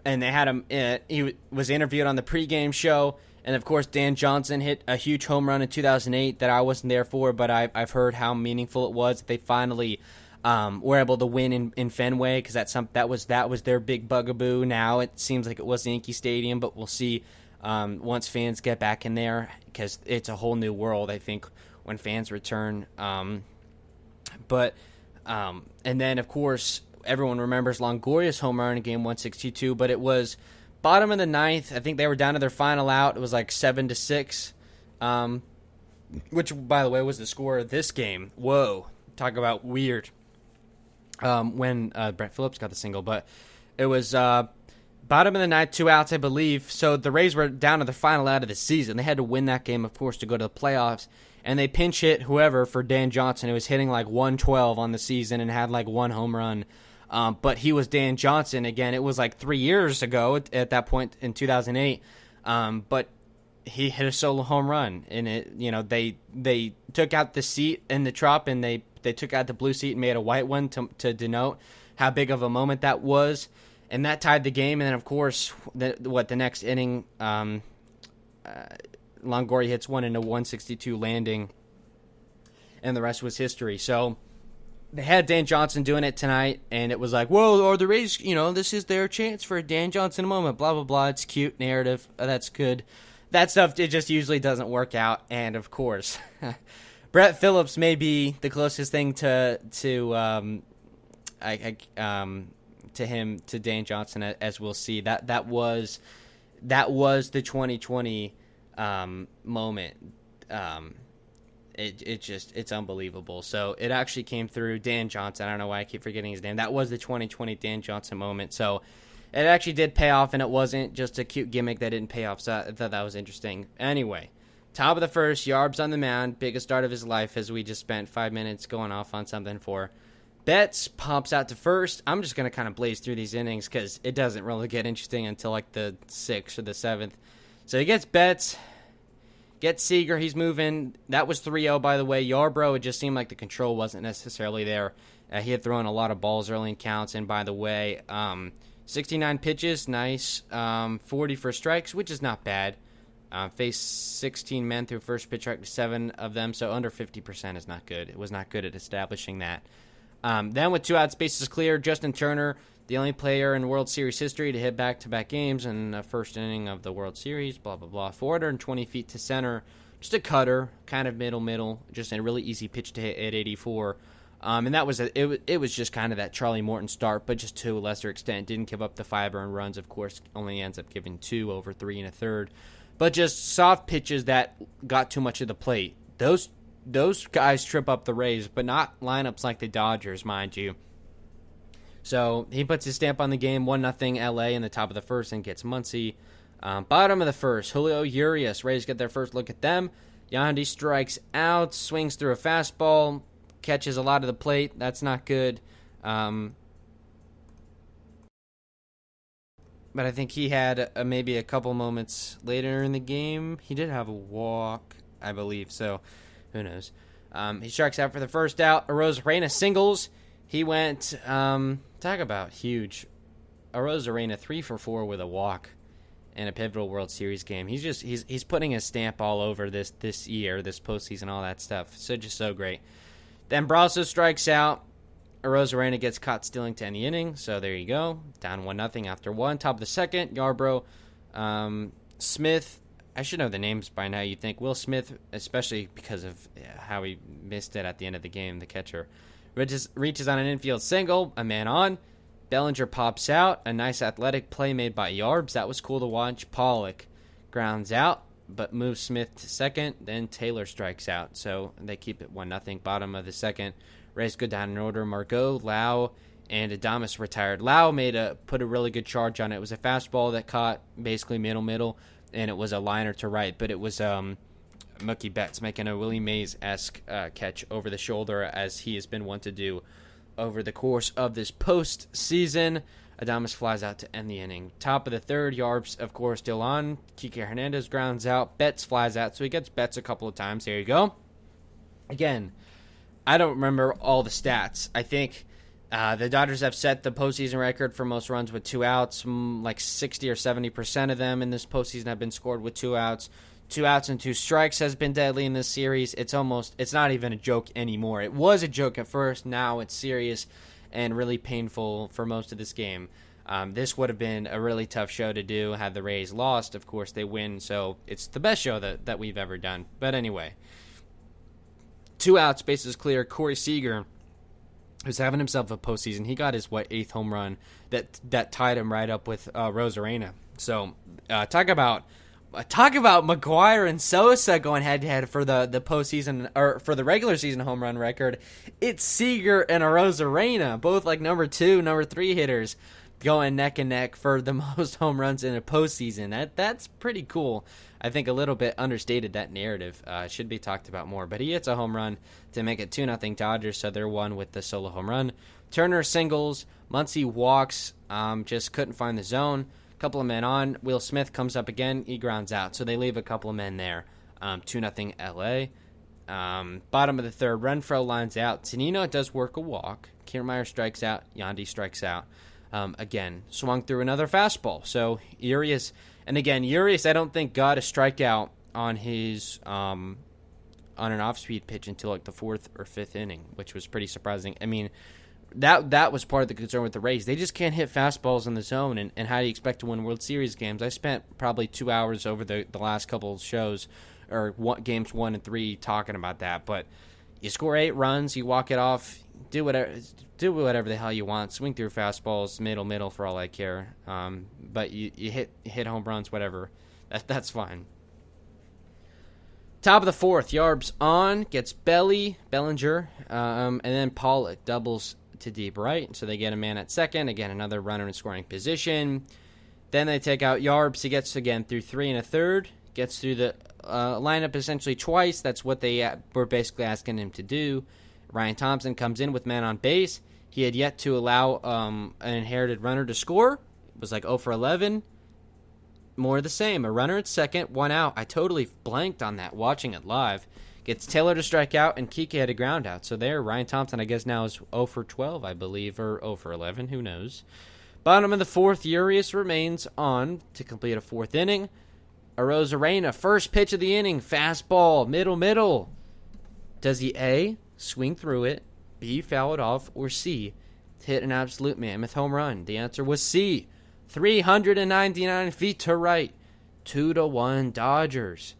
And they had him, he was interviewed on the pregame show, and of course Dan Johnson hit a huge home run in 2008 that I wasn't there for, but I've heard how meaningful it was that they finally were able to win in Fenway, because that was their big bugaboo. Now it seems like it was Yankee Stadium, but we'll see once fans get back in there, because it's a whole new world, I think, when fans return. And then, of course, everyone remembers Longoria's home run in Game 162, but it was bottom of the 9th. I think they were down to their final out. It was like 7-6, which, by the way, was the score of this game. Whoa, talk about weird. When Brett Phillips got the single, but it was bottom of the 9th, 2 outs, I believe. So the Rays were down to the final out of the season. They had to win that game, of course, to go to the playoffs. And they pinch hit whoever for Dan Johnson, who was hitting like 112 on the season and had like 1 home run. But he was Dan Johnson. Again, it was like 3 years ago at that point in 2008. But he hit a solo home run. And they took out the seat in the Trop, and they took out the blue seat and made a white one to denote how big of a moment that was. And that tied the game. And then, of course, the next inning, Longoria hits one into 162 landing, and the rest was history. So they had Dan Johnson doing it tonight, and it was like, whoa, are the Rays, this is their chance for a Dan Johnson moment, blah, blah, blah. It's cute narrative. That's good. That stuff, it just usually doesn't work out. And, of course, Brett Phillips may be the closest thing to Dan Johnson, as we'll see. That was the 2020 moment. It's unbelievable. So it actually came through. Dan Johnson, I don't know why I keep forgetting his name. That was the 2020 Dan Johnson moment. So it actually did pay off, and it wasn't just a cute gimmick that didn't pay off. So I thought that was interesting. Anyway, top of the first, Yarb's on the mound, biggest start of his life, as we just spent 5 minutes going off on something for. Betts pops out to first. I'm just going to kind of blaze through these innings because it doesn't really get interesting until like the 6th or the 7th. So he gets Betts, gets Seager, he's moving. That was 3-0, by the way. Yarbrough, it just seemed like the control wasn't necessarily there. He had thrown a lot of balls early in counts, and by the way, 69 pitches, nice. 40 for strikes, which is not bad. Faced 16 men through first pitch, right to 7 of them, so under 50% is not good. It was not good at establishing that. Then with 2 outs, bases clear, Justin Turner, the only player in World Series history to hit back-to-back games in the first inning of the World Series, blah, blah, blah. 420 feet to center, just a cutter, kind of middle, just a really easy pitch to hit at 84. And that was it was just kind of that Charlie Morton start, but just to a lesser extent. Didn't give up the 5 earned runs, of course. Only ends up giving 2 over 3 1/3. But just soft pitches that got too much of the plate. Those guys trip up the Rays, but not lineups like the Dodgers, mind you. So he puts his stamp on the game, 1-0 LA in the top of the first and gets Muncy. Bottom of the first, Julio Urias. Rays get their first look at them. Yandy strikes out, swings through a fastball, catches a lot of the plate. That's not good. But I think he had maybe a couple moments later in the game. He did have a walk, I believe, so who knows. He strikes out for the first out. Arozarena singles. He went, talk about huge. Arozarena 3 for 4 with a walk in a pivotal World Series game. He's putting his stamp all over this year, this postseason, all that stuff. So just so great. Then Brasso strikes out. Arozarena gets caught stealing to end the inning. So there you go. Down 1-0 after 1. Top of the second, Yarbrough, Smith. I should know the names by now, you'd think. Will Smith, especially because of how he missed it at the end of the game, the catcher. Reaches on an infield single, a man on. Bellinger pops out. A nice athletic play made by Yarbs. That was cool to watch. Pollock grounds out, but moves Smith to second. Then Taylor strikes out. So they keep it 1-0. Bottom of the second. Rays go down in order. Margot, Lau, and Adames retired. Lau put a really good charge on it. It was a fastball that caught basically middle, and it was a liner to right. But it was Mookie Betts making a Willie Mays-esque catch over the shoulder, as he has been wont to do over the course of this postseason. Adames flies out to end the inning. Top of the third, Yarbs, of course, still on. Kike Hernandez grounds out. Betts flies out, so he gets Betts a couple of times. There you go. Again, I don't remember all the stats. I think the Dodgers have set the postseason record for most runs with 2 outs. Like 60 or 70% of them in this postseason have been scored with 2 outs. 2 outs and 2 strikes has been deadly in this series. It's not even a joke anymore. It was a joke at first. Now it's serious and really painful for most of this game. This would have been a really tough show to do had the Rays lost. Of course, they win, so it's the best show that we've ever done. But anyway, 2 outs, bases clear. Corey Seager, who's having himself a postseason, he got his 8th home run that tied him right up with Arozarena. So talk about McGuire and Sosa going head-to-head for the postseason, or for the regular season home run record. It's Seager and Arozarena, both like number 2, number 3 hitters, going neck and neck for the most home runs in a postseason. That's pretty cool. I think a little bit understated, that narrative. Should be talked about more. But he hits a home run to make it 2-0 Dodgers, so they're 1 with the solo home run. Turner singles. Muncy walks. Just couldn't find the zone. Couple of men on. Will Smith comes up again. He grounds out. So they leave a couple of men there. 2-0 LA. Bottom of the third, Renfroe lines out. Tanino does work a walk. Kiermaier strikes out. Yandy strikes out. Again, swung through another fastball. So Urias, and again, Urias I don't think got a strikeout on his on an off-speed pitch until like the 4th or 5th inning, which was pretty surprising. I mean, that was part of the concern with the Rays. They just can't hit fastballs in the zone, and how do you expect to win World Series games? I spent probably 2 hours over the last couple of shows, or games 1 and 3, talking about that. But you score 8 runs, you walk it off, do whatever the hell you want, swing through fastballs, middle for all I care. But you hit home runs, whatever. That's fine. Top of the fourth, Yarbs on, gets Bellinger, and then Pollock doubles to deep right, so they get a man at second. Again, another runner in scoring position. Then they take out Yarbs. He gets, again, through 3 1/3, gets through the lineup essentially twice. That's what they were basically asking him to do. Ryan Thompson comes in with man on base. He had yet to allow an inherited runner to score. It was like 0 for 11. More of the same. A runner at second, 1 out. I totally blanked on that watching it live. Gets Taylor to strike out, and Kike had a ground out. So there, Ryan Thompson, I guess now is 0 for 12, I believe, or 0 for 11. Who knows? Bottom of the fourth, Urias remains on to complete a 4th inning. Arozarena, first pitch of the inning, fastball, middle. Does he A, swing through it, B, foul it off, or C, hit an absolute mammoth home run? The answer was C. 399 feet to right. 2-1 Dodgers.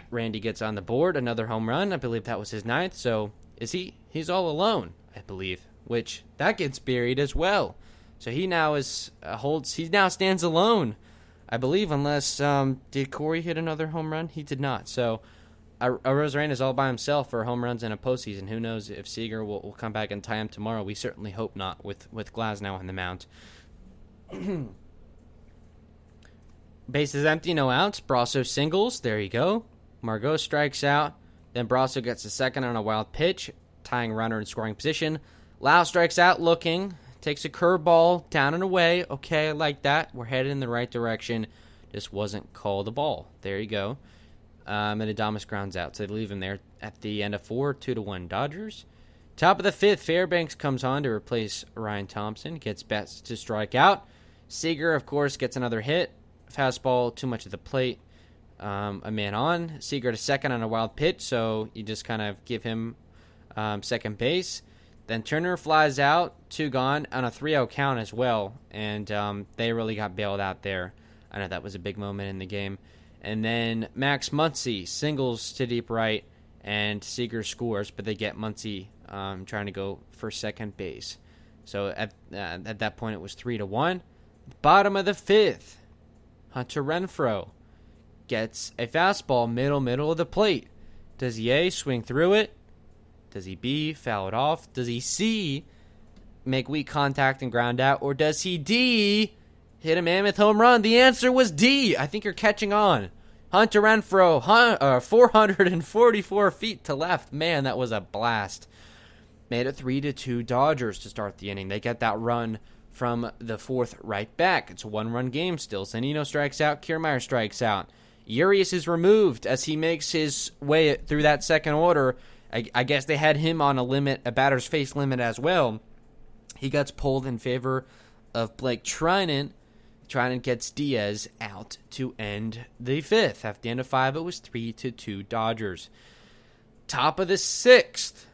Randy gets on the board, another home run. I believe that was his 9th. So is he He's all alone, I believe, which that gets buried as well. So he now he now stands alone, I believe, unless did Corey hit another home run? He did not. So Rosarena is all by himself for home runs in a postseason. Who knows if Seager will come back and tie him tomorrow? We certainly hope not with Glasnow on the mound. Base is empty, no outs. Brasso singles. There you go. Margot strikes out. Then Brasso gets a second on a wild pitch, tying runner in scoring position. Lau strikes out looking. Takes a curveball down and away. Okay, I like that. We're headed in the right direction. Just wasn't called a ball. There you go. And Adames grounds out. So they leave him there at the end of 4, 2-1 Dodgers. Top of the 5th, Fairbanks comes on to replace Ryan Thompson. Gets Betts to strike out. Seager, of course, gets another hit. Fastball, too much at the plate. A man on. Seager to second on a wild pitch, so you just kind of give him second base. Then Turner flies out, 2 gone, on a 3-0 count as well, and they really got bailed out there. I know that was a big moment in the game. And then Max Muncy singles to deep right, and Seager scores, but they get Muncy trying to go for second base. So at that point, it was 3-1. Bottom of the 5th, Hunter Renfroe gets a fastball middle of the plate. Does he A, swing through it? Does he B, foul it off? Does he C, make weak contact and ground out? Or does he D, hit a mammoth home run? The answer was D. I think you're catching on. Hunter Renfroe, 444 feet to left. Man, that was a blast. Made it 3-2 Dodgers to start the inning. They get that run from the 4th right back. It's a 1-run game still. Zunino strikes out. Kiermaier strikes out. Urias is removed as he makes his way through that second order. I guess they had him on a batter's face limit as well. He gets pulled in favor of Blake Trinan. Trinan gets Diaz out to end the 5th. At the end of 5, it was 3-2 Dodgers. Top of the 6th,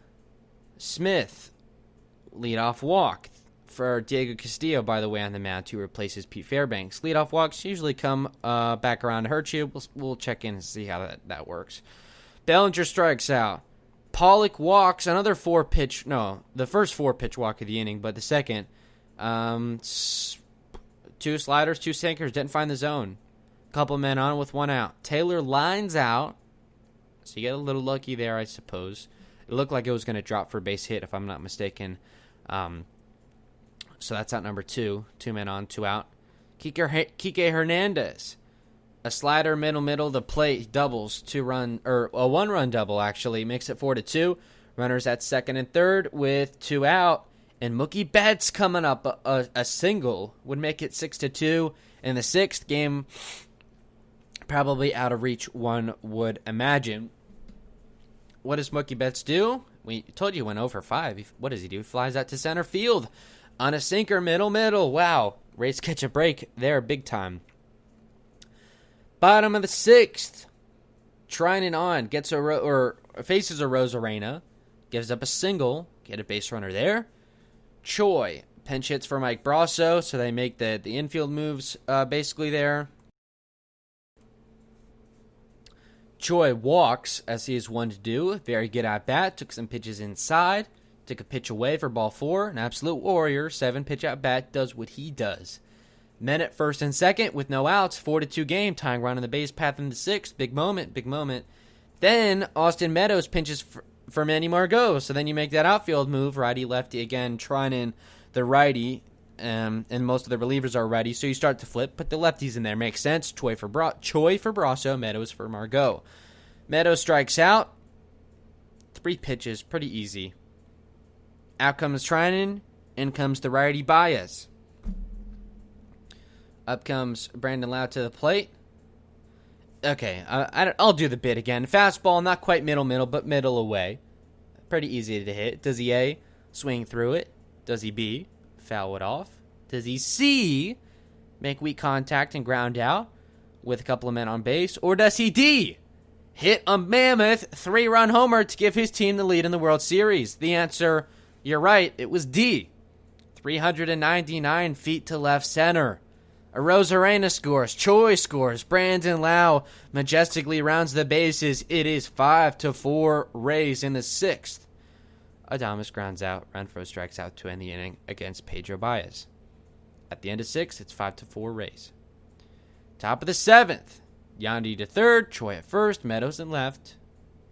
Smith, leadoff walk for Diego Castillo, by the way, on the mound to replaces Pete Fairbanks. Leadoff walks usually come back around to hurt you. We'll check in and see how that works. Bellinger strikes out. Pollock walks, the first 4-pitch walk of the inning, but the second. 2 sliders, 2 sinkers, didn't find the zone. Couple men on with 1 out. Taylor lines out, so you get a little lucky there, I suppose. It looked like it was going to drop for a base hit, if I'm not mistaken. So that's out number 2. 2 men on, 2 out. Kike Hernandez. A slider middle the plate, doubles, a 1-run double actually, makes it 4-2. Runners at second and third with 2 out, and Mookie Betts coming up a single would make it 6-2 in the 6th game. Probably out of reach, one would imagine. What does Mookie Betts do? We told you he went 0 for 5. What does he do? He flies out to center field on a sinker, middle. Wow, Rays catch a break there, big time. Bottom of the 6th, Trinan on, faces a Rosarena, gives up a single, get a base runner there. Choi pinch hits for Mike Brasso, so they make the infield moves basically there. Choi walks, as he is one to do. Very good at bat, took some pitches inside, took a pitch away for ball 4. An absolute warrior, 7-pitch at bat, does what he does. Men at first and second with no outs, 4-2 game, tying run on the base path in the 6th. Big moment. Then Austin Meadows pinches for Manny Margot, so then you make that outfield move, righty-lefty again, trying in the righty, and most of the relievers are righty, so you start to flip, put the lefties in there, makes sense. Choi for Brasso, Meadows for Margot. Meadows strikes out, 3 pitches, pretty easy. Out comes Trinan, in comes the righty Baez. Up comes Brandon Lau to the plate. Okay, I'll do the bit again. Fastball, not quite middle, but middle away. Pretty easy to hit. Does he A, swing through it? Does he B, foul it off? Does he C, make weak contact and ground out with a couple of men on base? Or does he D, hit a mammoth 3-run homer to give his team the lead in the World Series? The answer, you're right, it was D. 399 feet to left center. A Rosarena scores, Choi scores, Brandon Lau majestically rounds the bases. It is 5-4 Rays in the 6th. Adames grounds out. Renfroe strikes out to end the inning against Pedro Baez. At the end of 6, it's 5-4 Rays. Top of the 7th. Yandy to third, Choi at first, Meadows in left.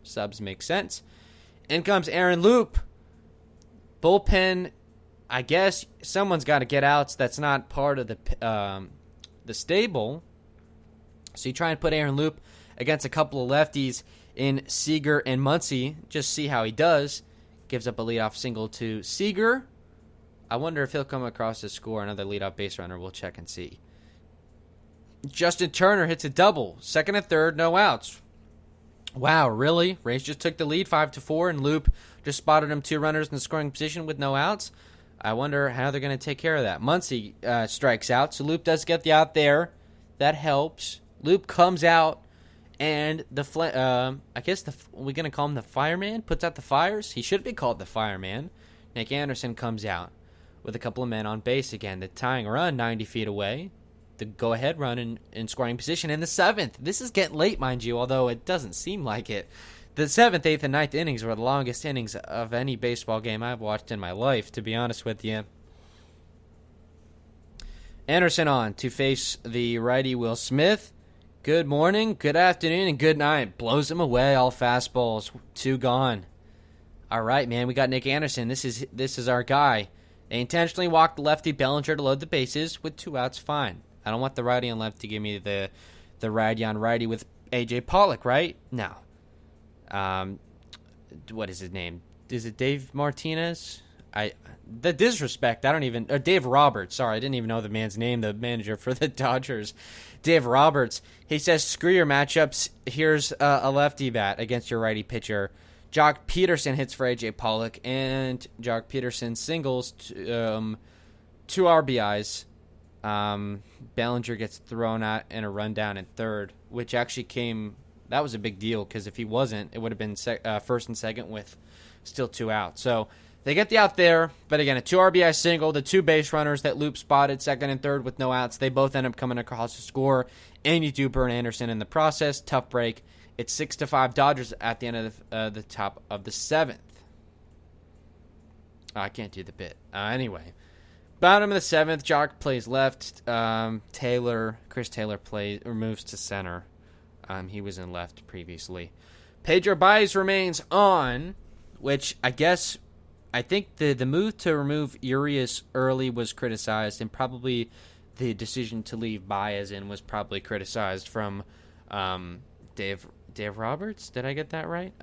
Subs make sense. In comes Aaron Loop. Bullpen, I guess someone's got to get outs. That's not part of the stable. So you try and put Aaron Loop against a couple of lefties in Seager and Muncy. Just see how he does. Gives up a leadoff single to Seager. I wonder if he'll come across to score another leadoff base runner. We'll check and see. Justin Turner hits a double. Second and third, no outs. Wow, really? Rays just took the lead 5-4, and Loop just spotted him 2 runners in the scoring position with no outs. I wonder how they're going to take care of that. Muncy strikes out, so Loop does get the out there. That helps. Loop comes out, and I guess we're going to call him the fireman, puts out the fires. He should be called the fireman. Nick Anderson comes out with a couple of men on base again. The tying run 90 feet away. The go-ahead run in scoring position in the 7th. This is getting late, mind you, although it doesn't seem like it. The 7th, 8th, and 9th innings were the longest innings of any baseball game I've watched in my life, to be honest with you. Anderson on to face the righty Will Smith. Good morning, good afternoon, and good night. Blows him away, all fastballs. 2 gone. All right, man, we got Nick Anderson. This is our guy. They intentionally walked the lefty Bellinger to load the bases with 2 outs, fine. I don't want the righty and lefty to give me the righty on righty with A.J. Pollock, right? No. What is his name? Is it Dave Martinez? The disrespect. I don't even. Or Dave Roberts. Sorry, I didn't even know the man's name. The manager for the Dodgers, Dave Roberts. He says, "Screw your matchups. Here's a lefty bat against your righty pitcher." Jock Peterson hits for A.J. Pollock, and Jock Peterson singles 2 RBIs. Bellinger gets thrown out and a rundown at third, which actually that was a big deal because if he wasn't, it would have been first and second with still 2 out. So they get the out there, but again, a 2 RBI single, the 2 base runners that Loop spotted second and third with no outs, they both end up coming across to score, and you do burn Anderson in the process. Tough break. It's 6-5 Dodgers at the end of the top of the 7th. I can't do the bit. Anyway. Bottom of the 7th, Jock plays left. Chris Taylor moves to center. He was in left previously. Pedro Baez remains on, which I think the move to remove Urias early was criticized, and probably the decision to leave Baez in was probably criticized from Dave Roberts. Did I get that right?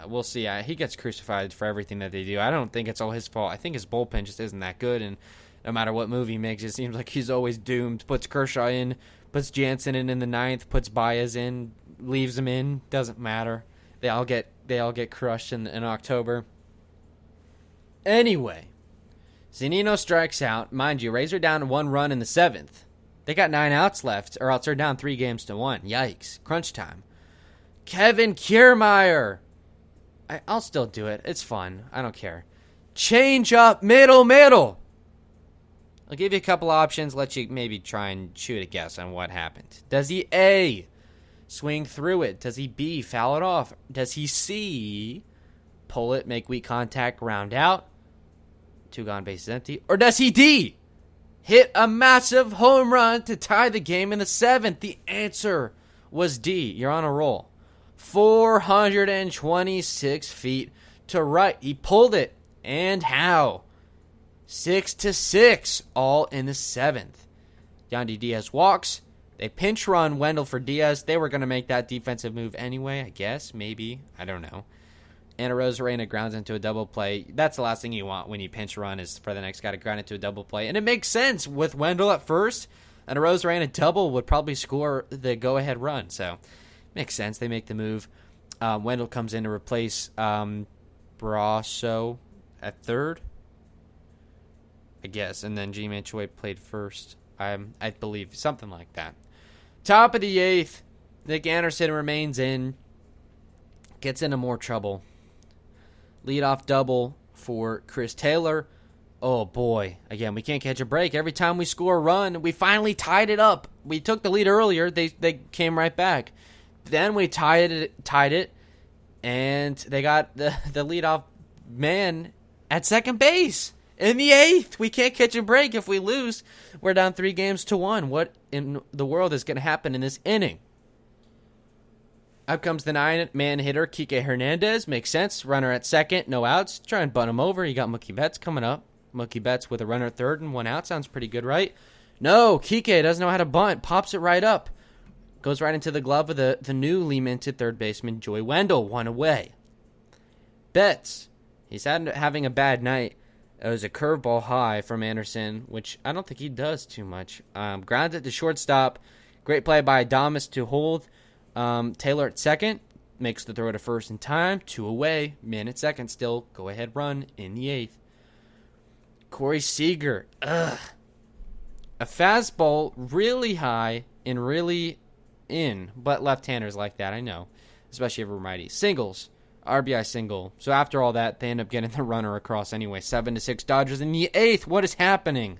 We'll see. He gets crucified for everything that they do. I don't think it's all his fault. I think his bullpen just isn't that good, and no matter what move he makes, it seems like he's always doomed. Puts Kershaw in, puts Jansen in the 9th, puts Baez in, leaves him in. Doesn't matter. They all get crushed in October. Anyway, Zunino strikes out. Mind you, Rays are down 1 run in the 7th. They got 9 outs left, or else they're down 3-1. Yikes. Crunch time. Kevin Kiermaier. I'll still do it. It's fun. I don't care. Change up, middle. I'll give you a couple options. Let you maybe try and shoot a guess on what happened. Does he A, swing through it? Does he B, foul it off? Does he C, pull it, make weak contact, ground out? 2 gone, bases empty. Or does he D, hit a massive home run to tie the game in the 7th? The answer was D. You're on a roll. 426 feet to right. He pulled it. And how? 6-6, all in the 7th. Yandy Diaz walks. They pinch run Wendell for Diaz. They were going to make that defensive move anyway, I guess. Maybe. I don't know. And Arozarena grounds into a double play. That's the last thing you want when you pinch run is for the next guy to ground into a double play. And it makes sense with Wendell at first. And a Arozarena double would probably score the go-ahead run. So, makes sense. They make the move. Wendell comes in to replace Brasso at third, I guess. And then G-Man Choi played first. I believe. Something like that. Top of the 8th. Nick Anderson remains in. Gets into more trouble. Leadoff double for Chris Taylor. Oh, boy. Again, we can't catch a break. Every time we score a run, we finally tied it up. We took the lead earlier. They came right back. Then we tied it, and they got the leadoff man at second base. In the 8th, we can't catch a break. If we lose, we're down 3-1. What in the world is going to happen in this inning? Up comes the 9-man hitter, Kike Hernandez. Makes sense. Runner at second, no outs. Try and bunt him over. You got Mookie Betts coming up. Mookie Betts with a runner at third and 1 out. Sounds pretty good, right? No, Kike doesn't know how to bunt. Pops it right up. Goes right into the glove of the newly minted third baseman, Joey Wendell. 1 away. Betts. He's having a bad night. It was a curveball high from Anderson, which I don't think he does too much. Grounded to shortstop. Great play by Adames to hold. Taylor at second. Makes the throw to first in time. 2 away. Man at second still. Go ahead run in the 8th. Corey Seager. A fastball really high and really in. But left-handers like that, I know. Especially if we're righty. Singles. RBI single. So after all that, they end up getting the runner across anyway. 7-6 Dodgers in the 8th. What is happening?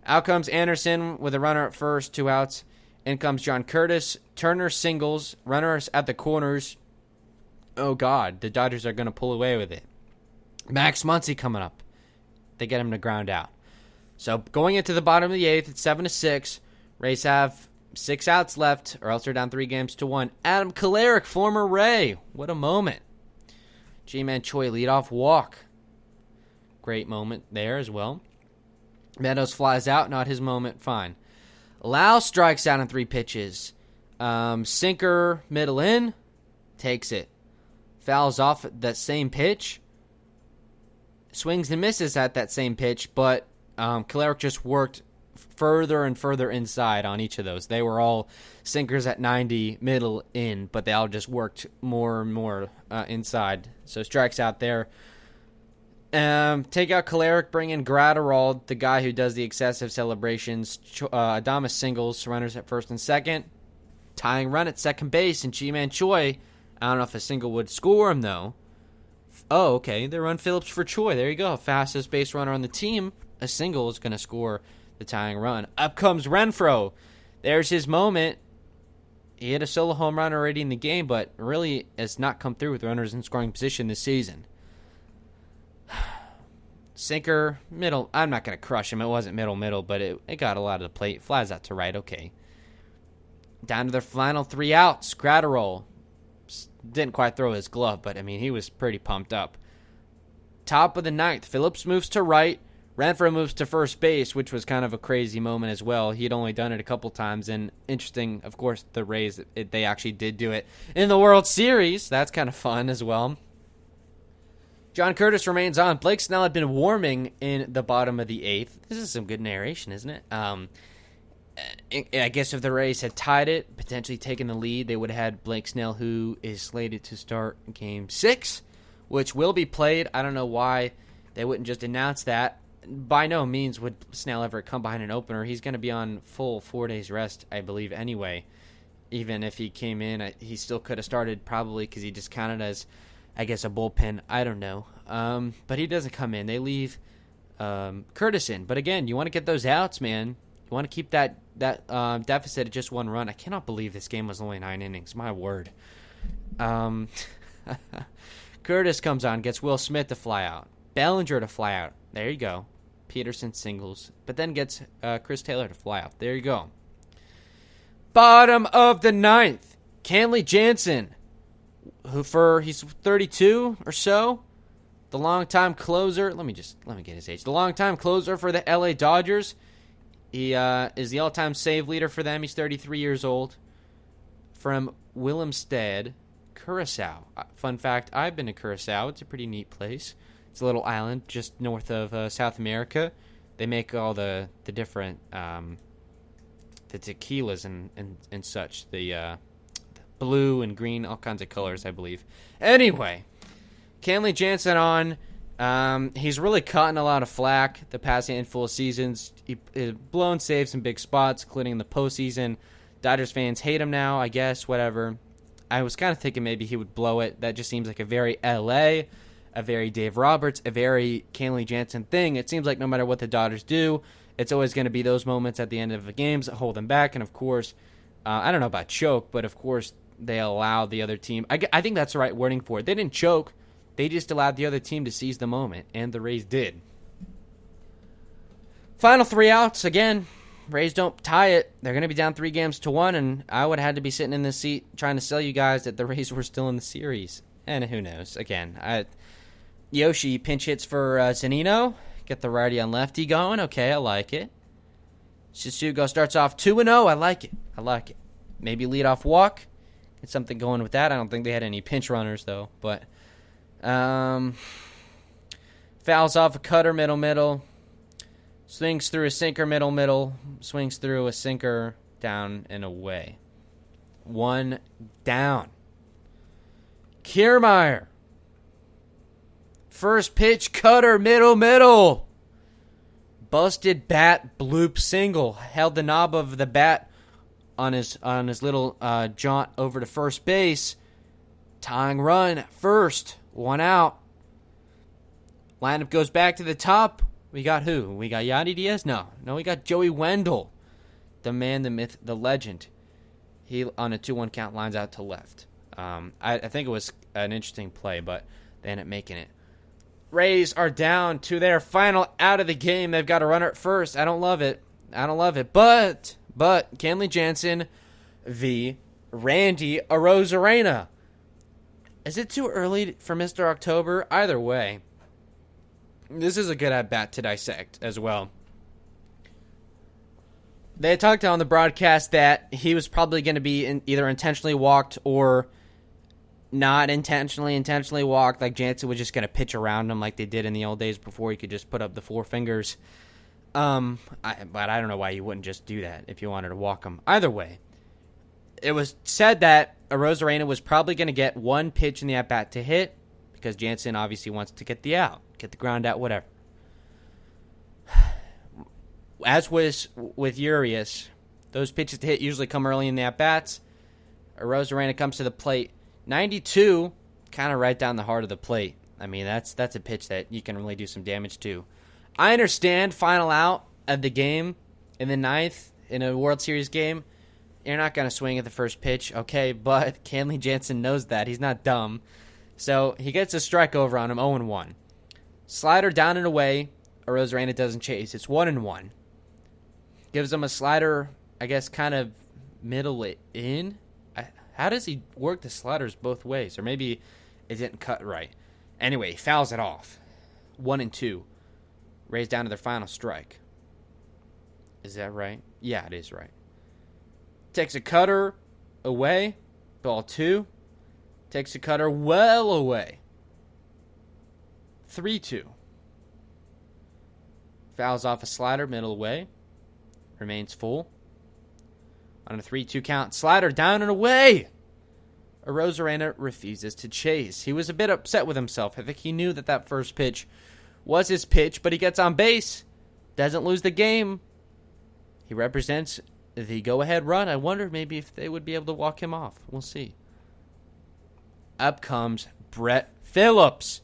Out comes Anderson with a runner at first, 2 outs. In comes John Curtis. Turner singles. Runners at the corners. Oh, God. The Dodgers are going to pull away with it. Max Muncy coming up. They get him to ground out. So going into the bottom of the 8th, it's 7-6. Rays have 6 outs left, or else they're down 3-1. Adam Kolarek, former Ray. What a moment. G-Man Choi leadoff walk. Great moment there as well. Meadows flies out. Not his moment. Fine. Lau strikes out on 3 pitches. Sinker, middle in. Takes it. Fouls off at that same pitch. Swings and misses at that same pitch. But Kolarek just worked further and further inside on each of those. They were all sinkers at 90, middle in, but they all just worked more and more inside. So strikes out there. Take out Kolarek, bring in Gratterall, the guy who does the excessive celebrations. Adames singles, runners at first and second. Tying run at second base, and G-Man Choi, I don't know if a single would score him, though. Oh, okay, they run Phillips for Choi. There you go, fastest base runner on the team. A single is going to score the tying run. Up comes Renfroe. There's his moment. He hit a solo home run already in the game, but really has not come through with runners in scoring position this season. Sinker, middle. I'm not going to crush him. It wasn't middle, but it got a lot of the plate. Flies out to right. Okay. Down to their final 3 outs. Gratterall didn't quite throw his glove, but, I mean, he was pretty pumped up. Top of the 9th. Phillips moves to right. Renfroe moves to first base, which was kind of a crazy moment as well. He had only done it a couple times, and interesting, of course, the Rays, they actually did do it in the World Series. That's kind of fun as well. John Curtis remains on. Blake Snell had been warming in the bottom of the 8th. This is some good narration, isn't it? I guess if the Rays had tied it, potentially taken the lead, they would have had Blake Snell, who is slated to start Game 6, which will be played. I don't know why they wouldn't just announce that. By no means would Snell ever come behind an opener. He's going to be on full 4 days rest, I believe, anyway. Even if he came in, he still could have started probably because he just counted as, I guess, a bullpen. I don't know. But he doesn't come in. They leave Curtis in. But again, you want to get those outs, man. You want to keep that deficit at just 1 run. I cannot believe this game was only 9 innings. My word. Curtis comes on, gets Will Smith to fly out. Bellinger to fly out. There you go. Peterson singles. But then gets Chris Taylor to fly out. There you go. Bottom of the 9th. Kenley Jansen. He's 32 or so. The longtime closer. Let me get his age. The longtime closer for the LA Dodgers. He is the all-time save leader for them. He's 33 years old. From Willemstad, Curacao. Fun fact, I've been to Curacao. It's a pretty neat place. It's a little island just north of South America. They make all the different the tequilas and such. The blue and green, all kinds of colors, I believe. Anyway, Kenley Jansen on. He's really caught in a lot of flack the past handful of seasons. He's blown saves in big spots, including in the postseason. Dodgers fans hate him now, I guess, whatever. I was kind of thinking maybe he would blow it. That just seems like a very LA, a very Dave Roberts, a very Kenley Jansen thing. It seems like no matter what the Dodgers do, it's always going to be those moments at the end of the games that hold them back. And, of course, I don't know about choke, but, of course, they allow the other team. I think that's the right wording for it. They didn't choke. They just allowed the other team to seize the moment, and the Rays did. Final 3 outs. Again, Rays don't tie it. They're going to be down 3-1, and I would have had to be sitting in this seat trying to sell you guys that the Rays were still in the series. And who knows? Again, Yoshi pinch hits for Zunino. Get the righty on lefty going. Okay, I like it. Sisugo starts off 2-0. I like it. Maybe leadoff walk. Get something going with that. I don't think they had any pinch runners, though. But fouls off a cutter, middle. Swings through a sinker, middle. Swings through a sinker, down and away. 1 down. Kiermaier. First pitch, cutter, middle. Busted bat, bloop single. Held the knob of the bat on his little jaunt over to first base. Tying run, first. 1 out. Lineup goes back to the top. We got who? We got Yandy Diaz? No, we got Joey Wendell. The man, the myth, the legend. He, on a 2-1 count, lines out to left. I think it was an interesting play, but they ended up making it. Rays are down to their final out of the game. They've got a runner at first. I don't love it. But Kenley Jansen v. Randy Arozarena. Is it too early for Mr. October? Either way, this is a good at-bat to dissect as well. They had talked on the broadcast that he was probably going to be either intentionally walked or not intentionally walked. Like Jansen was just going to pitch around him like they did in the old days before he could just put up the 4 fingers. But I don't know why you wouldn't just do that if you wanted to walk him. Either way, it was said that Arozarena was probably going to get 1 pitch in the at-bat to hit because Jansen obviously wants to get the out, get the ground out, whatever. As was with Urias, those pitches to hit usually come early in the at-bats. Arozarena comes to the plate. 92, kind of right down the heart of the plate. I mean, that's a pitch that you can really do some damage to. I understand final out of the game in the 9th in a World Series game. You're not going to swing at the first pitch, okay, but Kenley Jansen knows that. He's not dumb. So he gets a strike over on him, 0-1. Slider down and away. Arozarena doesn't chase. It's 1-1. Gives him a slider, I guess, kind of middle in. How does he work the sliders both ways? Or maybe it didn't cut right. Anyway, fouls it off. 1-2. Rays down to their final strike. Is that right? Yeah, it is right. Takes a cutter away. Ball 2. Takes a cutter well away. 3-2. Fouls off a slider, middle away. Remains full. On a 3-2 count, slider down and away. Arozarena refuses to chase. He was a bit upset with himself. I think he knew that first pitch was his pitch, but he gets on base. Doesn't lose the game. He represents the go-ahead run. I wonder maybe if they would be able to walk him off. We'll see. Up comes Brett Phillips.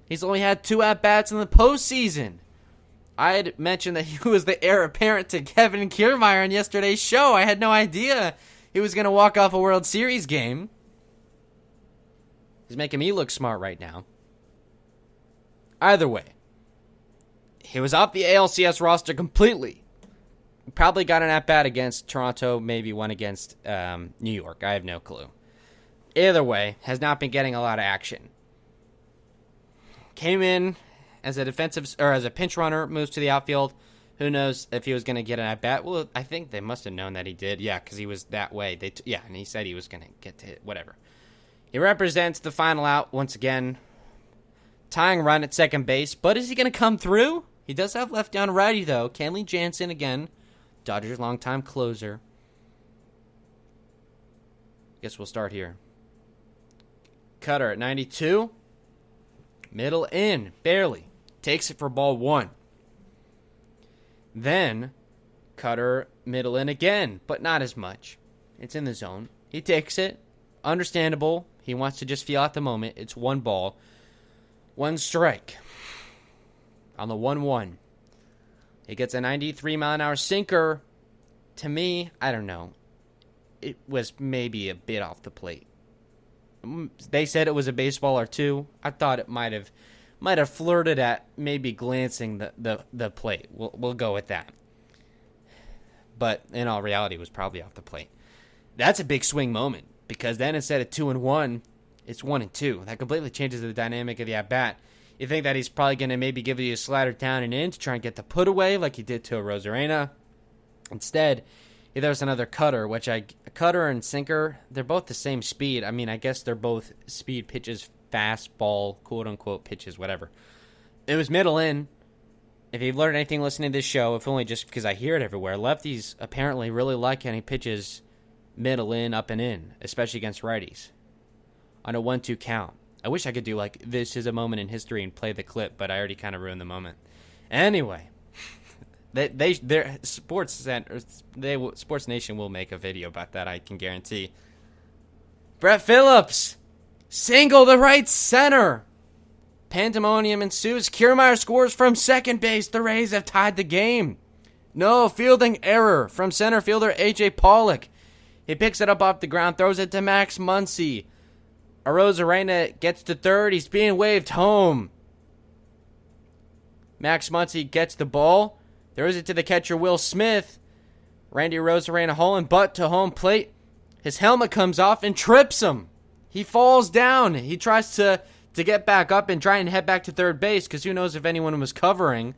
He's only had 2 at-bats in the postseason. I had mentioned that he was the heir apparent to Kevin Kiermaier on yesterday's show. I had no idea he was going to walk off a World Series game. He's making me look smart right now. Either way, he was off the ALCS roster completely. Probably got an at-bat against Toronto, maybe one against New York. I have no clue. Either way, has not been getting a lot of action. Came in as a defensive or as a pinch runner, moves to the outfield. Who knows if he was going to get an at-bat? Well, I think they must have known that he did. Yeah, because he was that way. And he said he was going to get to hit, whatever. He represents the final out once again. Tying run at second base. But is he going to come through? He does have lefty on righty, though. Kenley Jansen again. Dodgers' longtime closer. Guess we'll start here. Cutter at 92. Middle in. Barely. Takes it for ball 1. Then, cutter middle in again, but not as much. It's in the zone. He takes it. Understandable. He wants to just feel out the moment. It's 1 ball. 1 strike. On the 1-1. He gets a 93-mile-an-hour sinker. To me, I don't know. It was maybe a bit off the plate. They said it was a baseball or two. I thought it might have flirted at maybe glancing the plate. We'll go with that. But in all reality, it was probably off the plate. That's a big swing moment, because then instead of 2-1, it's 1-2. That completely changes the dynamic of the at-bat. You think that he's probably going to maybe give you a slider down and in to try and get the put away like he did to a Rosarena. Instead, he throws another cutter, cutter and sinker, they're both the same speed. I mean, I guess they're both speed pitches, fastball, quote-unquote pitches, whatever. It was middle in. If you've learned anything listening to this show, if only just because I hear it everywhere, lefties apparently really like any pitches middle in, up and in, especially against righties. On a 1-2 count. I wish I could do like, this is a moment in history and play the clip, but I already kind of ruined the moment. Anyway, Sports Nation will make a video about that, I can guarantee. Brett Phillips, single to right center. Pandemonium ensues. Kiermaier scores from second base. The Rays have tied the game. No fielding error from center fielder A.J. Pollock. He picks it up off the ground, throws it to Max Muncy. Arozarena gets to third. He's being waved home. Max Muncy gets the ball, throws it to the catcher Will Smith. Randy Arozarena hauling butt to home plate. His helmet comes off and trips him. He falls down. He tries to get back up and try and head back to third base, because who knows if anyone was covering.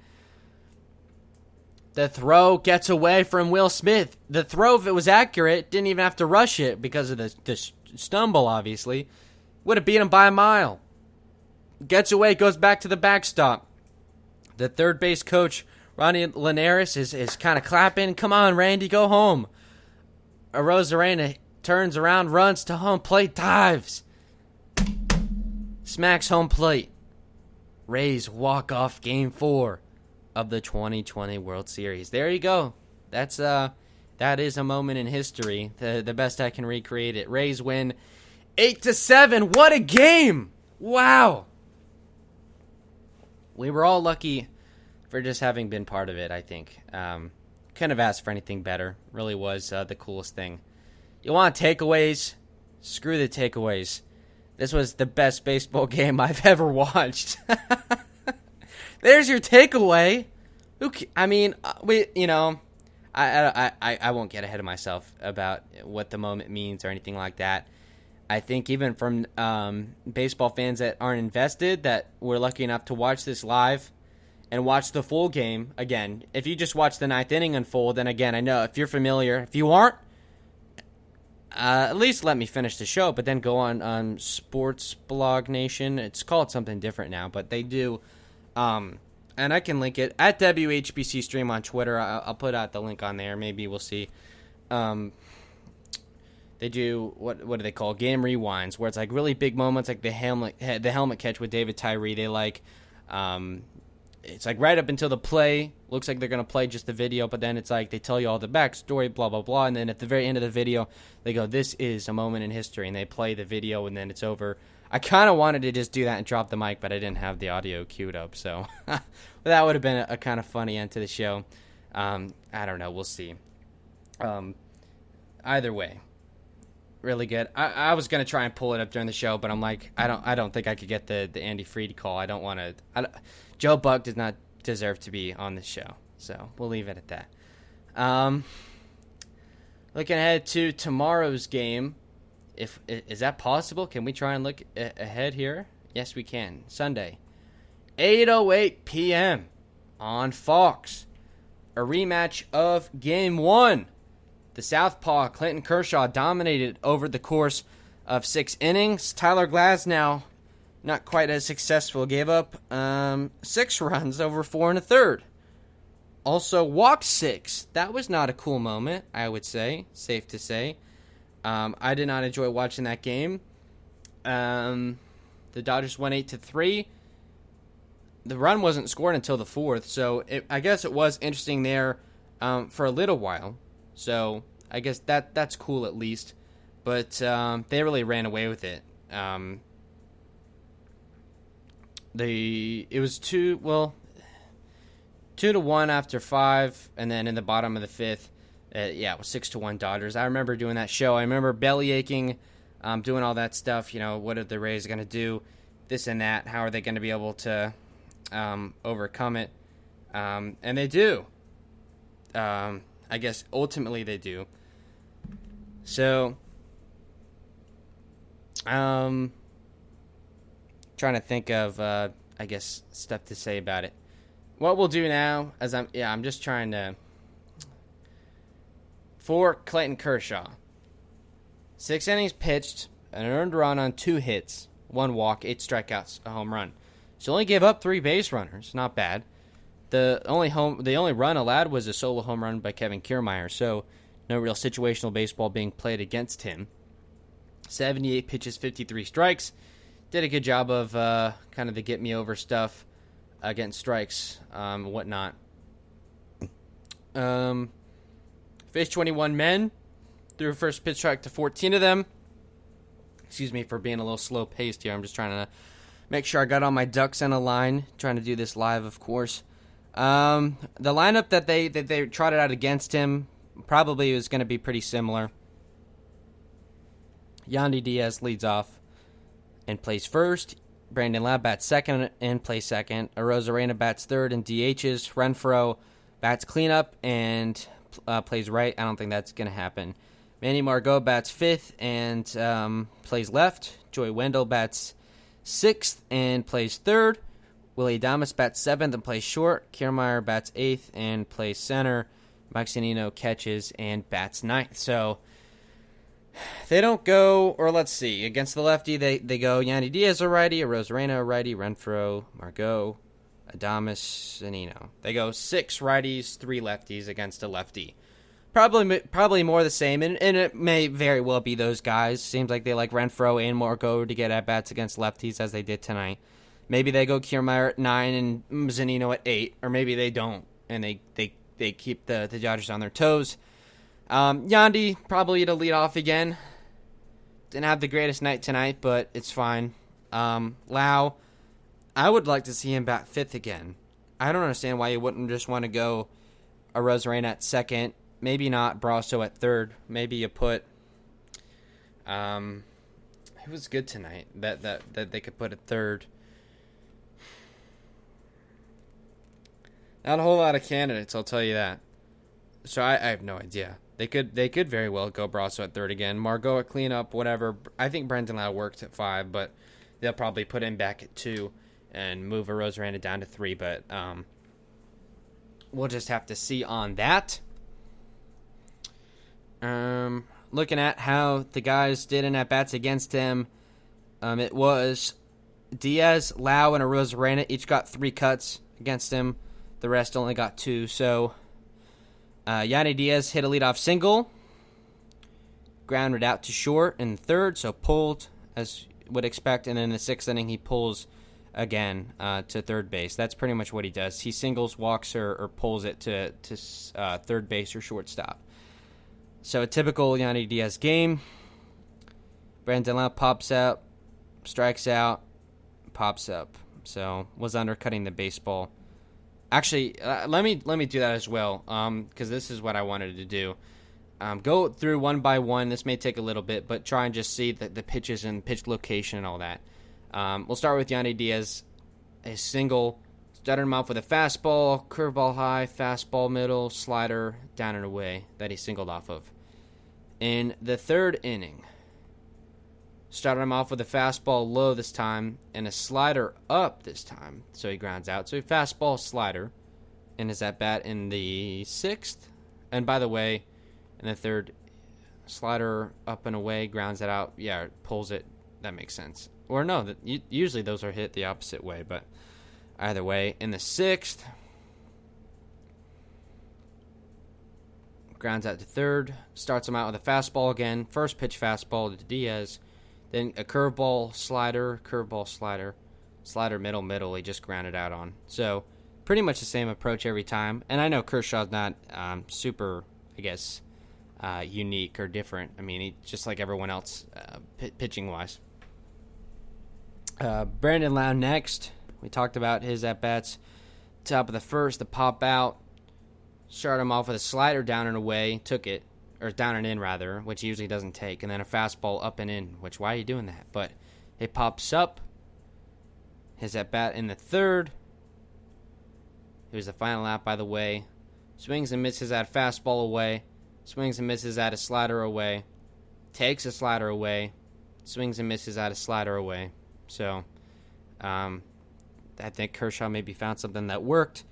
The throw gets away from Will Smith. The throw, if it was accurate, didn't even have to rush it because of the stumble, obviously. Would have beat him by a mile. Gets away, goes back to the backstop. The third base coach, Ronnie Linares, is kind of clapping. Come on, Randy, go home. Arozarena turns around, runs to home plate, dives. Smacks home plate. Rays walk off Game 4 of the 2020 World Series. There you go. That is a moment in history. The best I can recreate it. Rays win 8-7. What a game! Wow. We were all lucky for just having been part of it, I think. Couldn't have asked for anything better. Really was the coolest thing. You want takeaways? Screw the takeaways. This was the best baseball game I've ever watched. There's your takeaway. I won't get ahead of myself about what the moment means or anything like that. I think even from baseball fans that aren't invested, that were lucky enough to watch this live and watch the full game, again, if you just watch the ninth inning unfold, then again, I know if you're familiar, if you aren't, at least let me finish the show, but then go on Sports Blog Nation. It's called something different now, but they do, and I can link it at WHBC Stream on Twitter. I'll put out the link on there. Maybe we'll see. They do, what do they call, game rewinds, where it's like really big moments, like the helmet catch with David Tyree. They like, it's like right up until the play. Looks like they're going to play just the video, but then it's like they tell you all the backstory, blah, blah, blah. And then at the very end of the video, they go, this is a moment in history. And they play the video, and then it's over. I kind of wanted to just do that and drop the mic, but I didn't have the audio queued up. So that would have been a kind of funny end to the show. I don't know. We'll see. Either way, really good. I was going to try and pull it up during the show, but I'm like, I don't think I could get the Andy Fried call. I don't want to. Joe Buck does not deserve to be on this show, so we'll leave it at that. Looking ahead to tomorrow's game, is that possible? Can we try and look ahead here? Yes, we can. Sunday, 8:08 p.m. on Fox, a rematch of Game 1. The southpaw Clinton Kershaw dominated over the course of 6 innings. Tyler Glasnow, not quite as successful, gave up 6 runs over 4 1/3. Also walked 6. That was not a cool moment, I would say. Safe to say. I did not enjoy watching that game. The Dodgers won 8-3. The run wasn't scored until the 4th, so I guess it was interesting there for a little while. So I guess that's cool at least. But they really ran away with it. It was 2-1 after 5, and then in the bottom of the 5th, it was 6-1 Dodgers. I remember doing that show. I remember belly aching doing all that stuff. What are the Rays going to do? This and that. How are they going to be able to overcome it? And they do. I guess ultimately they do. So, trying to think of, I guess, stuff to say about it. What we'll do now, I'm just trying to, for Clayton Kershaw, 6 innings pitched, an earned run on 2 hits, 1 walk, 8 strikeouts, a home run. So only gave up 3 base runners, not bad. The only run allowed was a solo home run by Kevin Kiermaier, so no real situational baseball being played against him. 78 pitches, 53 strikes. Did a good job of kind of the get me over stuff against strikes, whatnot. Faced 21 men. Threw first pitch strike to 14 of them. Excuse me for being a little slow paced here. I'm just trying to make sure I got all my ducks in a line. Trying to do this live, of course. The lineup that they trotted out against him probably was going to be pretty similar. Yandy Diaz leads off and plays first. Brandon Lau bats second and plays second. Arozarena bats third and DHs. Renfroe bats cleanup and plays right. I don't think that's going to happen. Manny Margot bats fifth and plays left. Joey Wendell bats sixth and plays third. Willie Adames bats seventh and plays short. Kiermaier bats eighth and plays center. Mike Zunino catches and bats ninth. So they don't go, or let's see, against the lefty, they go Yandy Diaz a righty, Arozarena a righty, Renfroe, Margot, Adames, Zunino. They go 6 righties, 3 lefties against a lefty. Probably more the same, and it may very well be those guys. Seems like they like Renfroe and Margot to get at-bats against lefties as they did tonight. Maybe they go Kiermaier at 9 and Zunino at 8, or maybe they don't, and they keep the Dodgers on their toes. Yandy probably to lead off again. Didn't have the greatest night tonight, but it's fine. Lau, I would like to see him bat 5th again. I don't understand why you wouldn't just want to go Arozarena at 2nd. Maybe not Brasso at 3rd. Maybe you put who was good tonight that they could put at 3rd. Not a whole lot of candidates, I'll tell you that. So I have no idea. They could very well go Brasso at 3rd again. Margot at cleanup, whatever. I think Brendan Lau works at 5, but they'll probably put him back at 2 and move Arozarena down to 3. But we'll just have to see on that. Looking at how the guys did in at-bats against him, it was Diaz, Lau, and Arozarena each got 3 cuts against him. The rest only got 2, so Yandy Diaz hit a leadoff single, grounded out to short in the 3rd, so pulled, as would expect, and then in the 6th inning he pulls again to 3rd base. That's pretty much what he does. He singles, walks, or pulls it to 3rd base or shortstop. So a typical Yandy Diaz game. Brandon Lau pops out, strikes out, pops up. So was undercutting the baseball. Actually, let me do that as well, because this is what I wanted to do. Go through one by one. This may take a little bit, but try and just see the pitches and pitch location and all that. We'll start with Yandy Diaz. A single, started him off with a fastball, curveball high, fastball middle, slider, down and away that he singled off of. In the 3rd inning, started him off with a fastball low this time and a slider up this time, so he grounds out. So he fastball, slider, and is at bat in the 6th. And by the way, in the 3rd, slider up and away, grounds it out. Yeah, pulls it. That makes sense. Or no, usually those are hit the opposite way, but either way, in the 6th, grounds out to 3rd, starts him out with a fastball again. First pitch fastball to Diaz. Then a curveball, slider, slider, middle, he just grounded out on. So pretty much the same approach every time. And I know Kershaw's not super, I guess, unique or different. I mean, he's just like everyone else pitching-wise. Brandon Lau next. We talked about his at-bats. Top of the 1st, the pop out. Started him off with a slider down and away. Took it. or down and in rather, which he usually doesn't take, and then a fastball up and in, which why are you doing that? But it pops up. His at bat in the third. It was the final out, by the way. Swings and misses at a fastball away. Swings and misses at a slider away. Takes a slider away. Swings and misses at a slider away. So, I think Kershaw maybe found something that worked.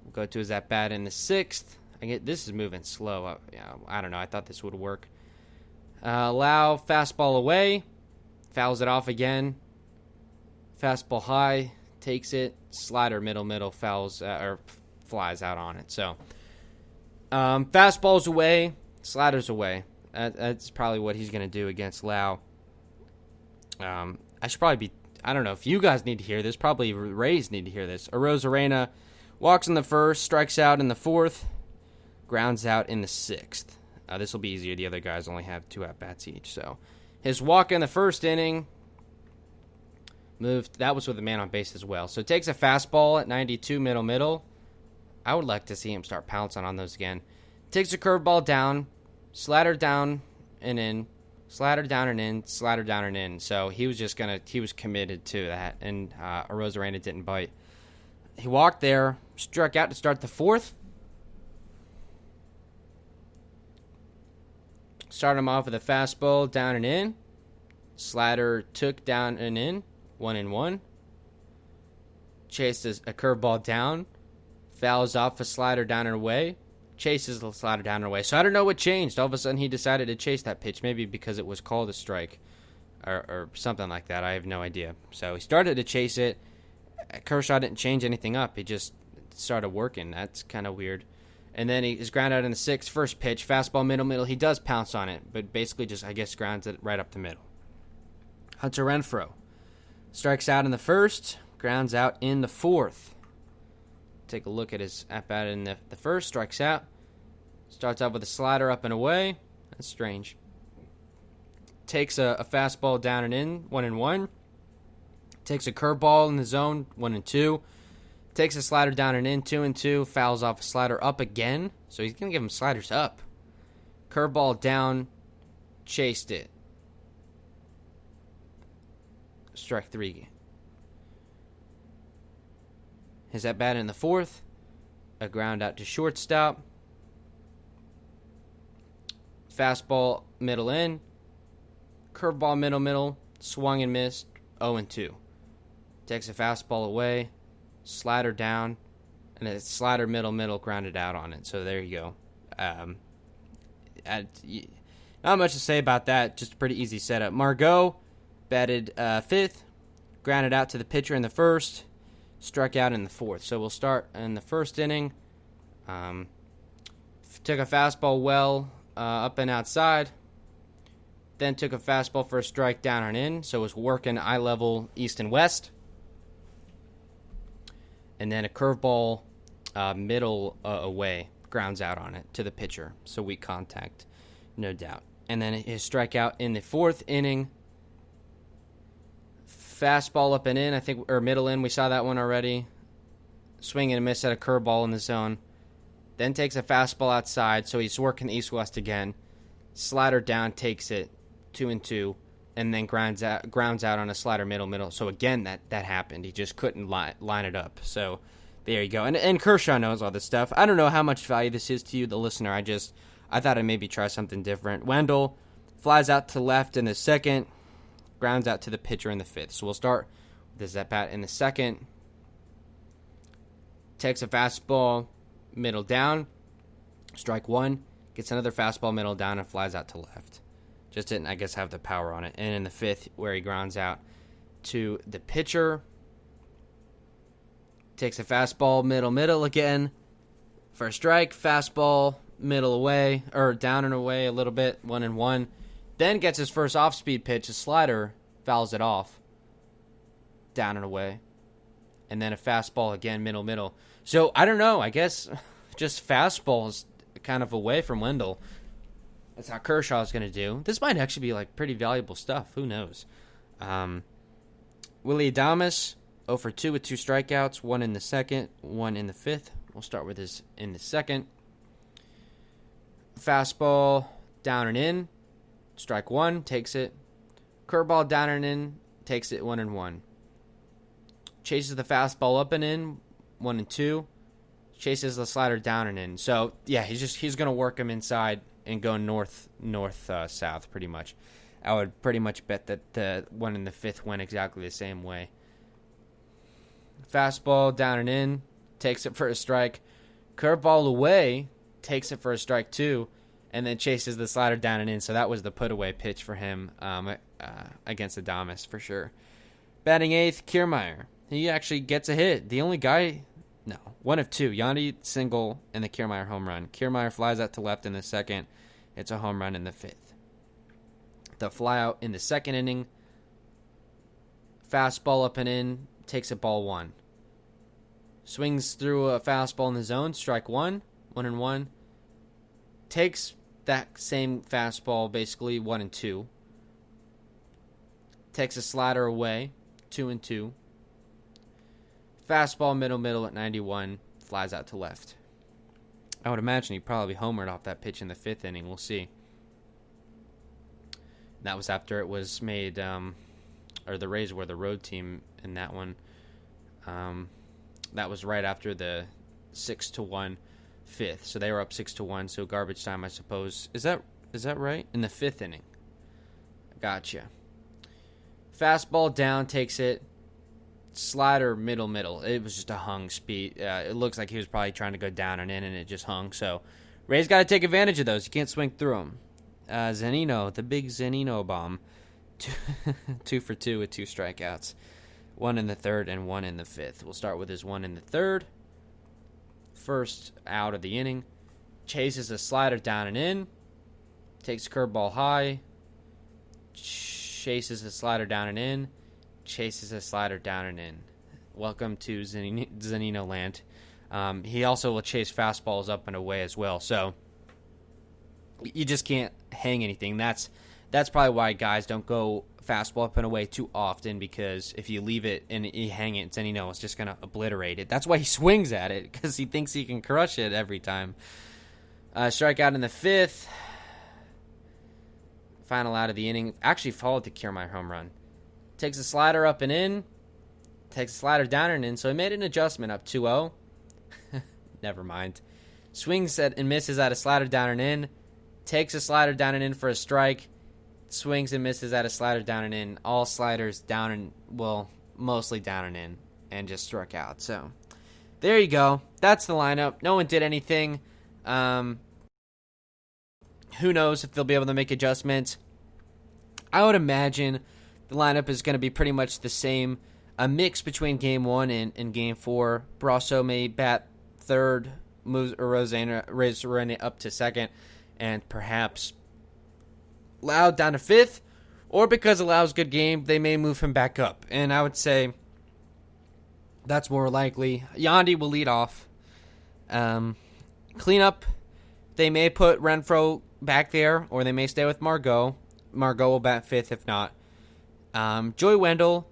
We'll go to his at bat in the sixth. This is moving slow. I don't know. I thought this would work. Lau, fastball away. Fouls it off again. Fastball high. Takes it. Slider middle. Fouls or flies out on it. So, fastball's away. Sliders away. That's probably what he's going to do against Lau. I should probably be... I don't know if you guys need to hear this. Probably Rays need to hear this. Arozarena walks in the first, strikes out in the fourth, grounds out in the sixth. This will be easier. The other guys only have 2 at-bats each. So his walk in the first inning moved. That was with a man on base as well. So takes a fastball at 92 middle. I would like to see him start pouncing on those again. Takes a curveball down, slider down and in. Slider down and in, slider down and in. So he was committed to that, and Arozarena didn't bite. He walked there, struck out to start the fourth. Started him off with a fastball down and in. Slider took down and in, 1-1. Chased a curveball down. Fouls off a slider down and away. Chases the slider down and away. So I don't know what changed. All of a sudden he decided to chase that pitch. Maybe because it was called a strike or something like that. I have no idea. So he started to chase it. Kershaw didn't change anything up. He just started working. That's kind of weird. And then he is ground out in the sixth. First pitch, fastball middle. He does pounce on it, but basically just, I guess, grounds it right up the middle. Hunter Renfroe strikes out in the first, grounds out in the fourth. Take a look at his at-bat in the first. Strikes out. Starts out with a slider up and away. That's strange. Takes a fastball down and in, 1-1. Takes a curveball in the zone, 1-2. Takes a slider down and in, 2-2. Fouls off a slider up again. So he's going to give him sliders up. Curveball down. Chased it. Strike 3. His at-bat in the fourth, a ground out to shortstop. Fastball middle in. Curveball middle. Swung and missed, 0-2. Takes a fastball away. Slider down. And a slider middle grounded out on it. So there you go. Not much to say about that. Just a pretty easy setup. Margot batted fifth. Grounded out to the pitcher in the first. Struck out in the fourth. So we'll start in the first inning. Took a fastball well up and outside. Then took a fastball for a strike down and in. So it was working eye level east and west. And then a curveball middle away. Grounds out on it to the pitcher. So weak contact, no doubt. And then his strikeout in the fourth inning. Fastball up and in, I think, or middle in. We saw that one already. Swing and a miss at a curveball in the zone. Then takes a fastball outside, so he's working east-west again. Slider down, takes it, 2-2, and then grounds out on a slider middle. So again, that happened. He just couldn't line it up. So there you go. And Kershaw knows all this stuff. I don't know how much value this is to you, the listener. I thought I'd maybe try something different. Wendell flies out to left in the second. Grounds out to the pitcher in the fifth. So we'll start with his at-bat in the second. Takes a fastball, middle down. Strike one. Gets another fastball, middle down, and flies out to left. Just didn't, I guess, have the power on it. And in the fifth, where he grounds out to the pitcher. Takes a fastball, middle again. For a strike, fastball, middle away, or down and away a little bit, 1-1. Then gets his first off-speed pitch, a slider, fouls it off, down and away. And then a fastball again, middle. So, I don't know, I guess just fastballs kind of away from Wendell. That's how Kershaw's going to do. This might actually be, like, pretty valuable stuff. Who knows? Willie Adames, 0 for 2 with 2 strikeouts, 1 in the second, 1 in the fifth. We'll start with his in the second. Fastball down and in, strike one, takes it. Curveball down and in, takes it 1-1. Chases the fastball up and in, 1-2. Chases the slider down and in. So yeah, he's gonna work him inside and go north south pretty much. I would pretty much bet that the one in the fifth went exactly the same way. Fastball down and in, takes it for a strike. Curveball away, takes it for a strike too, and then chases the slider down and in. So that was the put away pitch for him against Adames for sure. Batting eighth, Kiermaier. He actually gets a hit. The only guy, no, one of two. Yandy single and the Kiermaier home run. Kiermaier flies out to left in the second. It's a home run in the fifth. The fly out in the second inning. Fastball up and in, takes it ball one. Swings through a fastball in the zone, strike one, 1-1. Takes that same fastball, basically 1-2. Takes a slider away, 2-2. Fastball middle at 91, flies out to left. I would imagine he probably homered off that pitch in the fifth inning. We'll see. That was after it was made, or the Rays were the road team in that one. That was right after the 6-1 fifth. So they were up 6-1. So garbage time, I suppose. Is that right? In the fifth inning. Gotcha. Fastball down, takes it. Slider middle. It was just a hung speed. It looks like he was probably trying to go down and in, and it just hung. So Rays got to take advantage of those. You can't swing through them. Zunino, the big Zunino bomb. 2 for 2 with 2 strikeouts. 1 in the third and 1 in the fifth. We'll start with his 1 in the third. First out of the inning. Chases a slider down and in. Takes a curveball high. Chases a slider down and in. Chases a slider down and in. Welcome to Zunino land. He also will chase fastballs up and away as well. So you just can't hang anything. That's probably why guys don't go fastball up and away too often, because if you leave it and you hang it, Zunino is just going to obliterate it. That's why he swings at it, because he thinks he can crush it every time. Strikeout in the fifth. Final out of the inning. Actually followed the Kiermaier home run. Takes a slider up and in. Takes a slider down and in. So he made an adjustment up 2-0. Never mind. Swings at and misses at a slider down and in. Takes a slider down and in for a strike. Swings and misses at a slider down and in. All sliders down and, well, mostly down and in. And just struck out. So there you go. That's the lineup. No one did anything. Who knows if they'll be able to make adjustments. I would imagine the lineup is going to be pretty much the same. A mix between Game 1 and Game 4. Brasso may bat third, moves Rosane up to second, and perhaps Lau down to fifth. Or because Lau's good game, they may move him back up. And I would say that's more likely. Yandy will lead off. Cleanup, they may put Renfroe back there, or they may stay with Margot. Margot will bat fifth if not. Joey Wendell,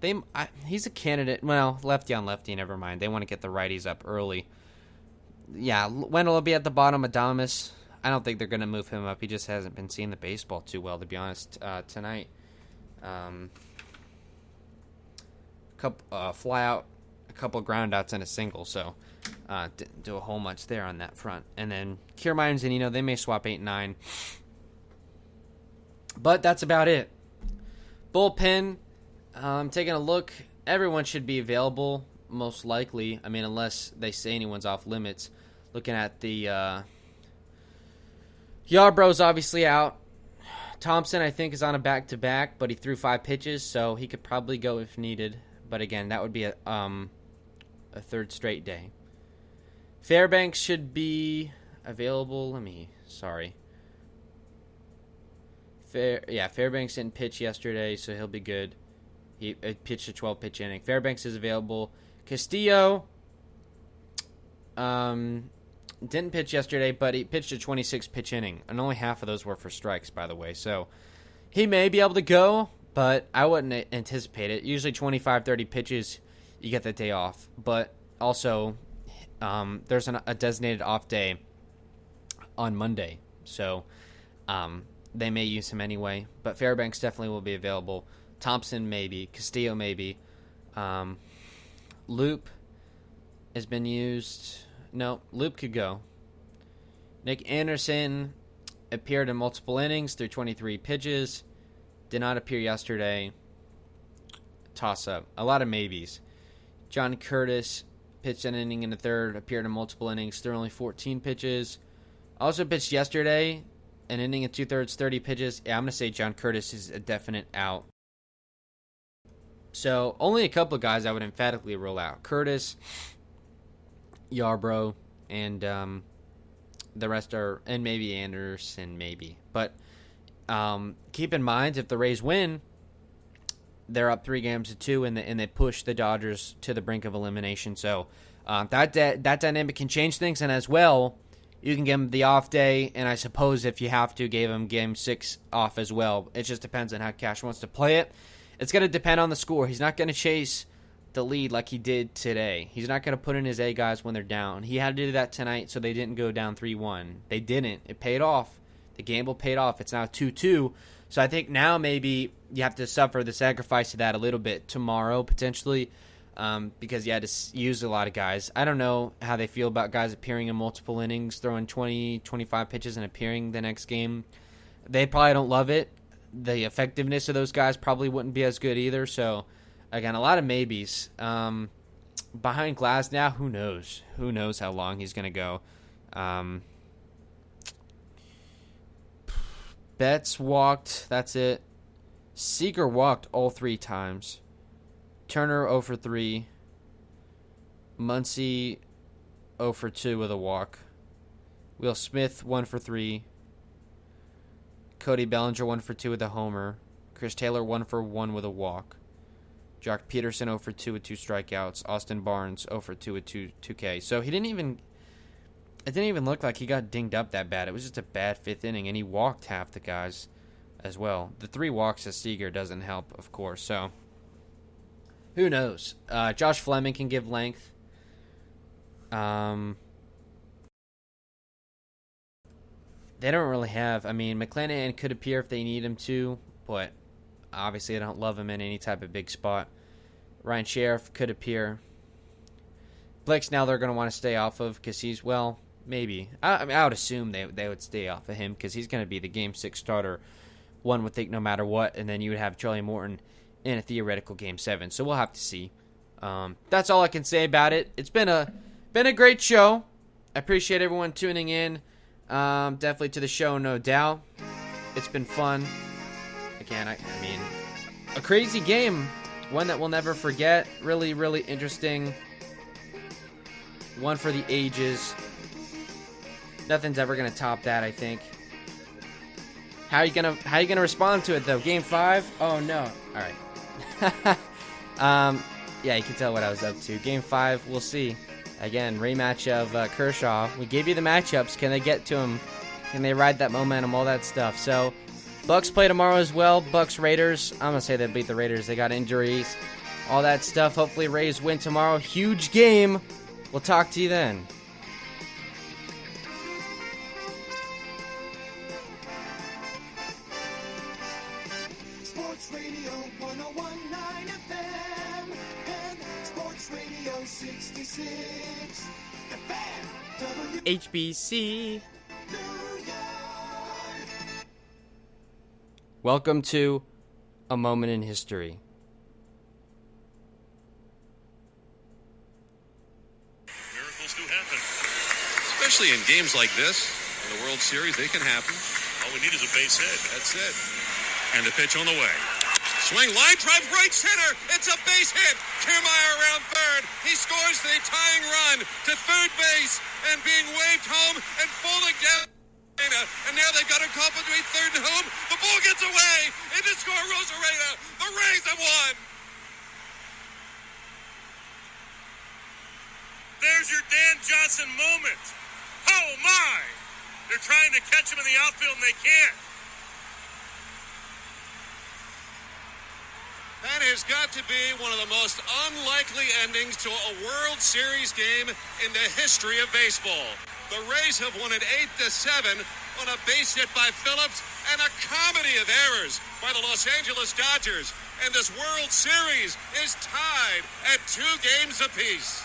he's a candidate. Well, lefty on lefty, never mind. They want to get the righties up early. Yeah, Wendell will be at the bottom. Adames, I don't think they're going to move him up. He just hasn't been seeing the baseball too well, to be honest, tonight. Fly out, a couple ground outs, and a single, so didn't do a whole much there on that front. And then Kiermaier and Zunino, they may swap 8-9. But that's about it. Bullpen, taking a look. Everyone should be available, most likely. I mean, unless they say anyone's off limits. Looking at the Yarbrough's obviously out. Thompson, I think, is on a back-to-back, but he threw 5 pitches, so he could probably go if needed. But again, that would be a third straight day. Fairbanks should be available. Fairbanks didn't pitch yesterday, so he'll be good. He pitched a 12-pitch inning. Fairbanks is available. Castillo didn't pitch yesterday, but he pitched a 26-pitch inning, and only half of those were for strikes, by the way. So he may be able to go, but I wouldn't anticipate it. Usually 25, 30 pitches, you get the day off. But also, there's a designated off day on Monday. So they may use him anyway. But Fairbanks definitely will be available. Thompson maybe. Castillo maybe. Loop has been used. No, Loop could go. Nick Anderson appeared in multiple innings through 23 pitches. Did not appear yesterday. Toss-up. A lot of maybes. John Curtis pitched an inning in the third, appeared in multiple innings through only 14 pitches. Also pitched yesterday, an inning and 2/3, 30 pitches. Yeah, I'm going to say John Curtis is a definite out. So, only a couple of guys I would emphatically rule out. Curtis, Yarbrough, and the rest are, and maybe Anderson, maybe. But keep in mind, if the Rays win, they're up 3-2, and they push the Dodgers to the brink of elimination. So that dynamic can change things, and as well, you can give them the off day, and I suppose if you have to, give them Game 6 off as well. It just depends on how Cash wants to play it. It's going to depend on the score. He's not going to chase the lead like he did today. He's not going to put in his A guys when they're down. He had to do that tonight so they didn't go down 3-1. They didn't. It paid off. The gamble paid off. It's now 2-2. So I think now maybe you have to suffer the sacrifice of that a little bit tomorrow, potentially, because you had to use a lot of guys. I don't know how they feel about guys appearing in multiple innings, throwing 20, 25 pitches and appearing the next game. They probably don't love it. The effectiveness of those guys probably wouldn't be as good either. So, again, a lot of maybes. Behind glass now, who knows? Who knows how long he's going to go. Betts walked. That's it. Seager walked all 3 times. Turner 0 for 3. Muncy 0 for 2 with a walk. Will Smith 1 for 3. Cody Bellinger 1 for 2 with a homer. Chris Taylor 1 for 1 with a walk. Jock Peterson 0 for 2 with 2 strikeouts. Austin Barnes 0 for 2 with 2 K. So it didn't even look like he got dinged up that bad. It was just a bad 5th inning, and he walked half the guys as well. The 3 walks of Seager doesn't help, of course. So who knows? Josh Fleming can give length. They don't really have. I mean, McClanahan could appear if they need him to, but obviously I don't love him in any type of big spot. Ryan Sheriff could appear. Blake Snell they're going to want to stay off of because he's, well, maybe. I would assume they would stay off of him because he's going to be the Game 6 starter, one would think, no matter what, and then you would have Charlie Morton in a theoretical Game 7. So we'll have to see. That's all I can say about it. It's been a great show. I appreciate everyone tuning in. Definitely to the show, no doubt. It's been fun. Again, I mean, a crazy game. One that we'll never forget. Really, really interesting. One for the ages. Nothing's ever gonna top that, I think. How are you gonna respond to it though? Game 5? Oh no. Alright. Yeah, you can tell what I was up to. Game 5, we'll see. Again, rematch of Kershaw. We gave you the matchups. Can they get to him? Can they ride that momentum? All that stuff. So, Bucks play tomorrow as well. Bucks Raiders. I'm gonna say they beat the Raiders. They got injuries. All that stuff. Hopefully Rays win tomorrow. Huge game. We'll talk to you then. Sports Radio 101.9 FM and Sports Radio 66 FM. HBC. Welcome to A Moment in History. Miracles do happen. Especially in games like this, in the World Series, they can happen. All we need is a base hit. That's it. And the pitch on the way. Swing, line drive, right center. It's a base hit. Kiermaier around third. He scores the tying run to third base and being waved home and falling down. And now they've got a call between third and home. The ball gets away. And to score Rosarena. The Rays have won. There's your Dan Johnson moment. Oh my! They're trying to catch him in the outfield and they can't. That has got to be one of the most unlikely endings to a World Series game in the history of baseball. The Rays have won it 8-7. on a base hit by Phillips, and a comedy of errors by the Los Angeles Dodgers. And this World Series is tied at 2 games apiece.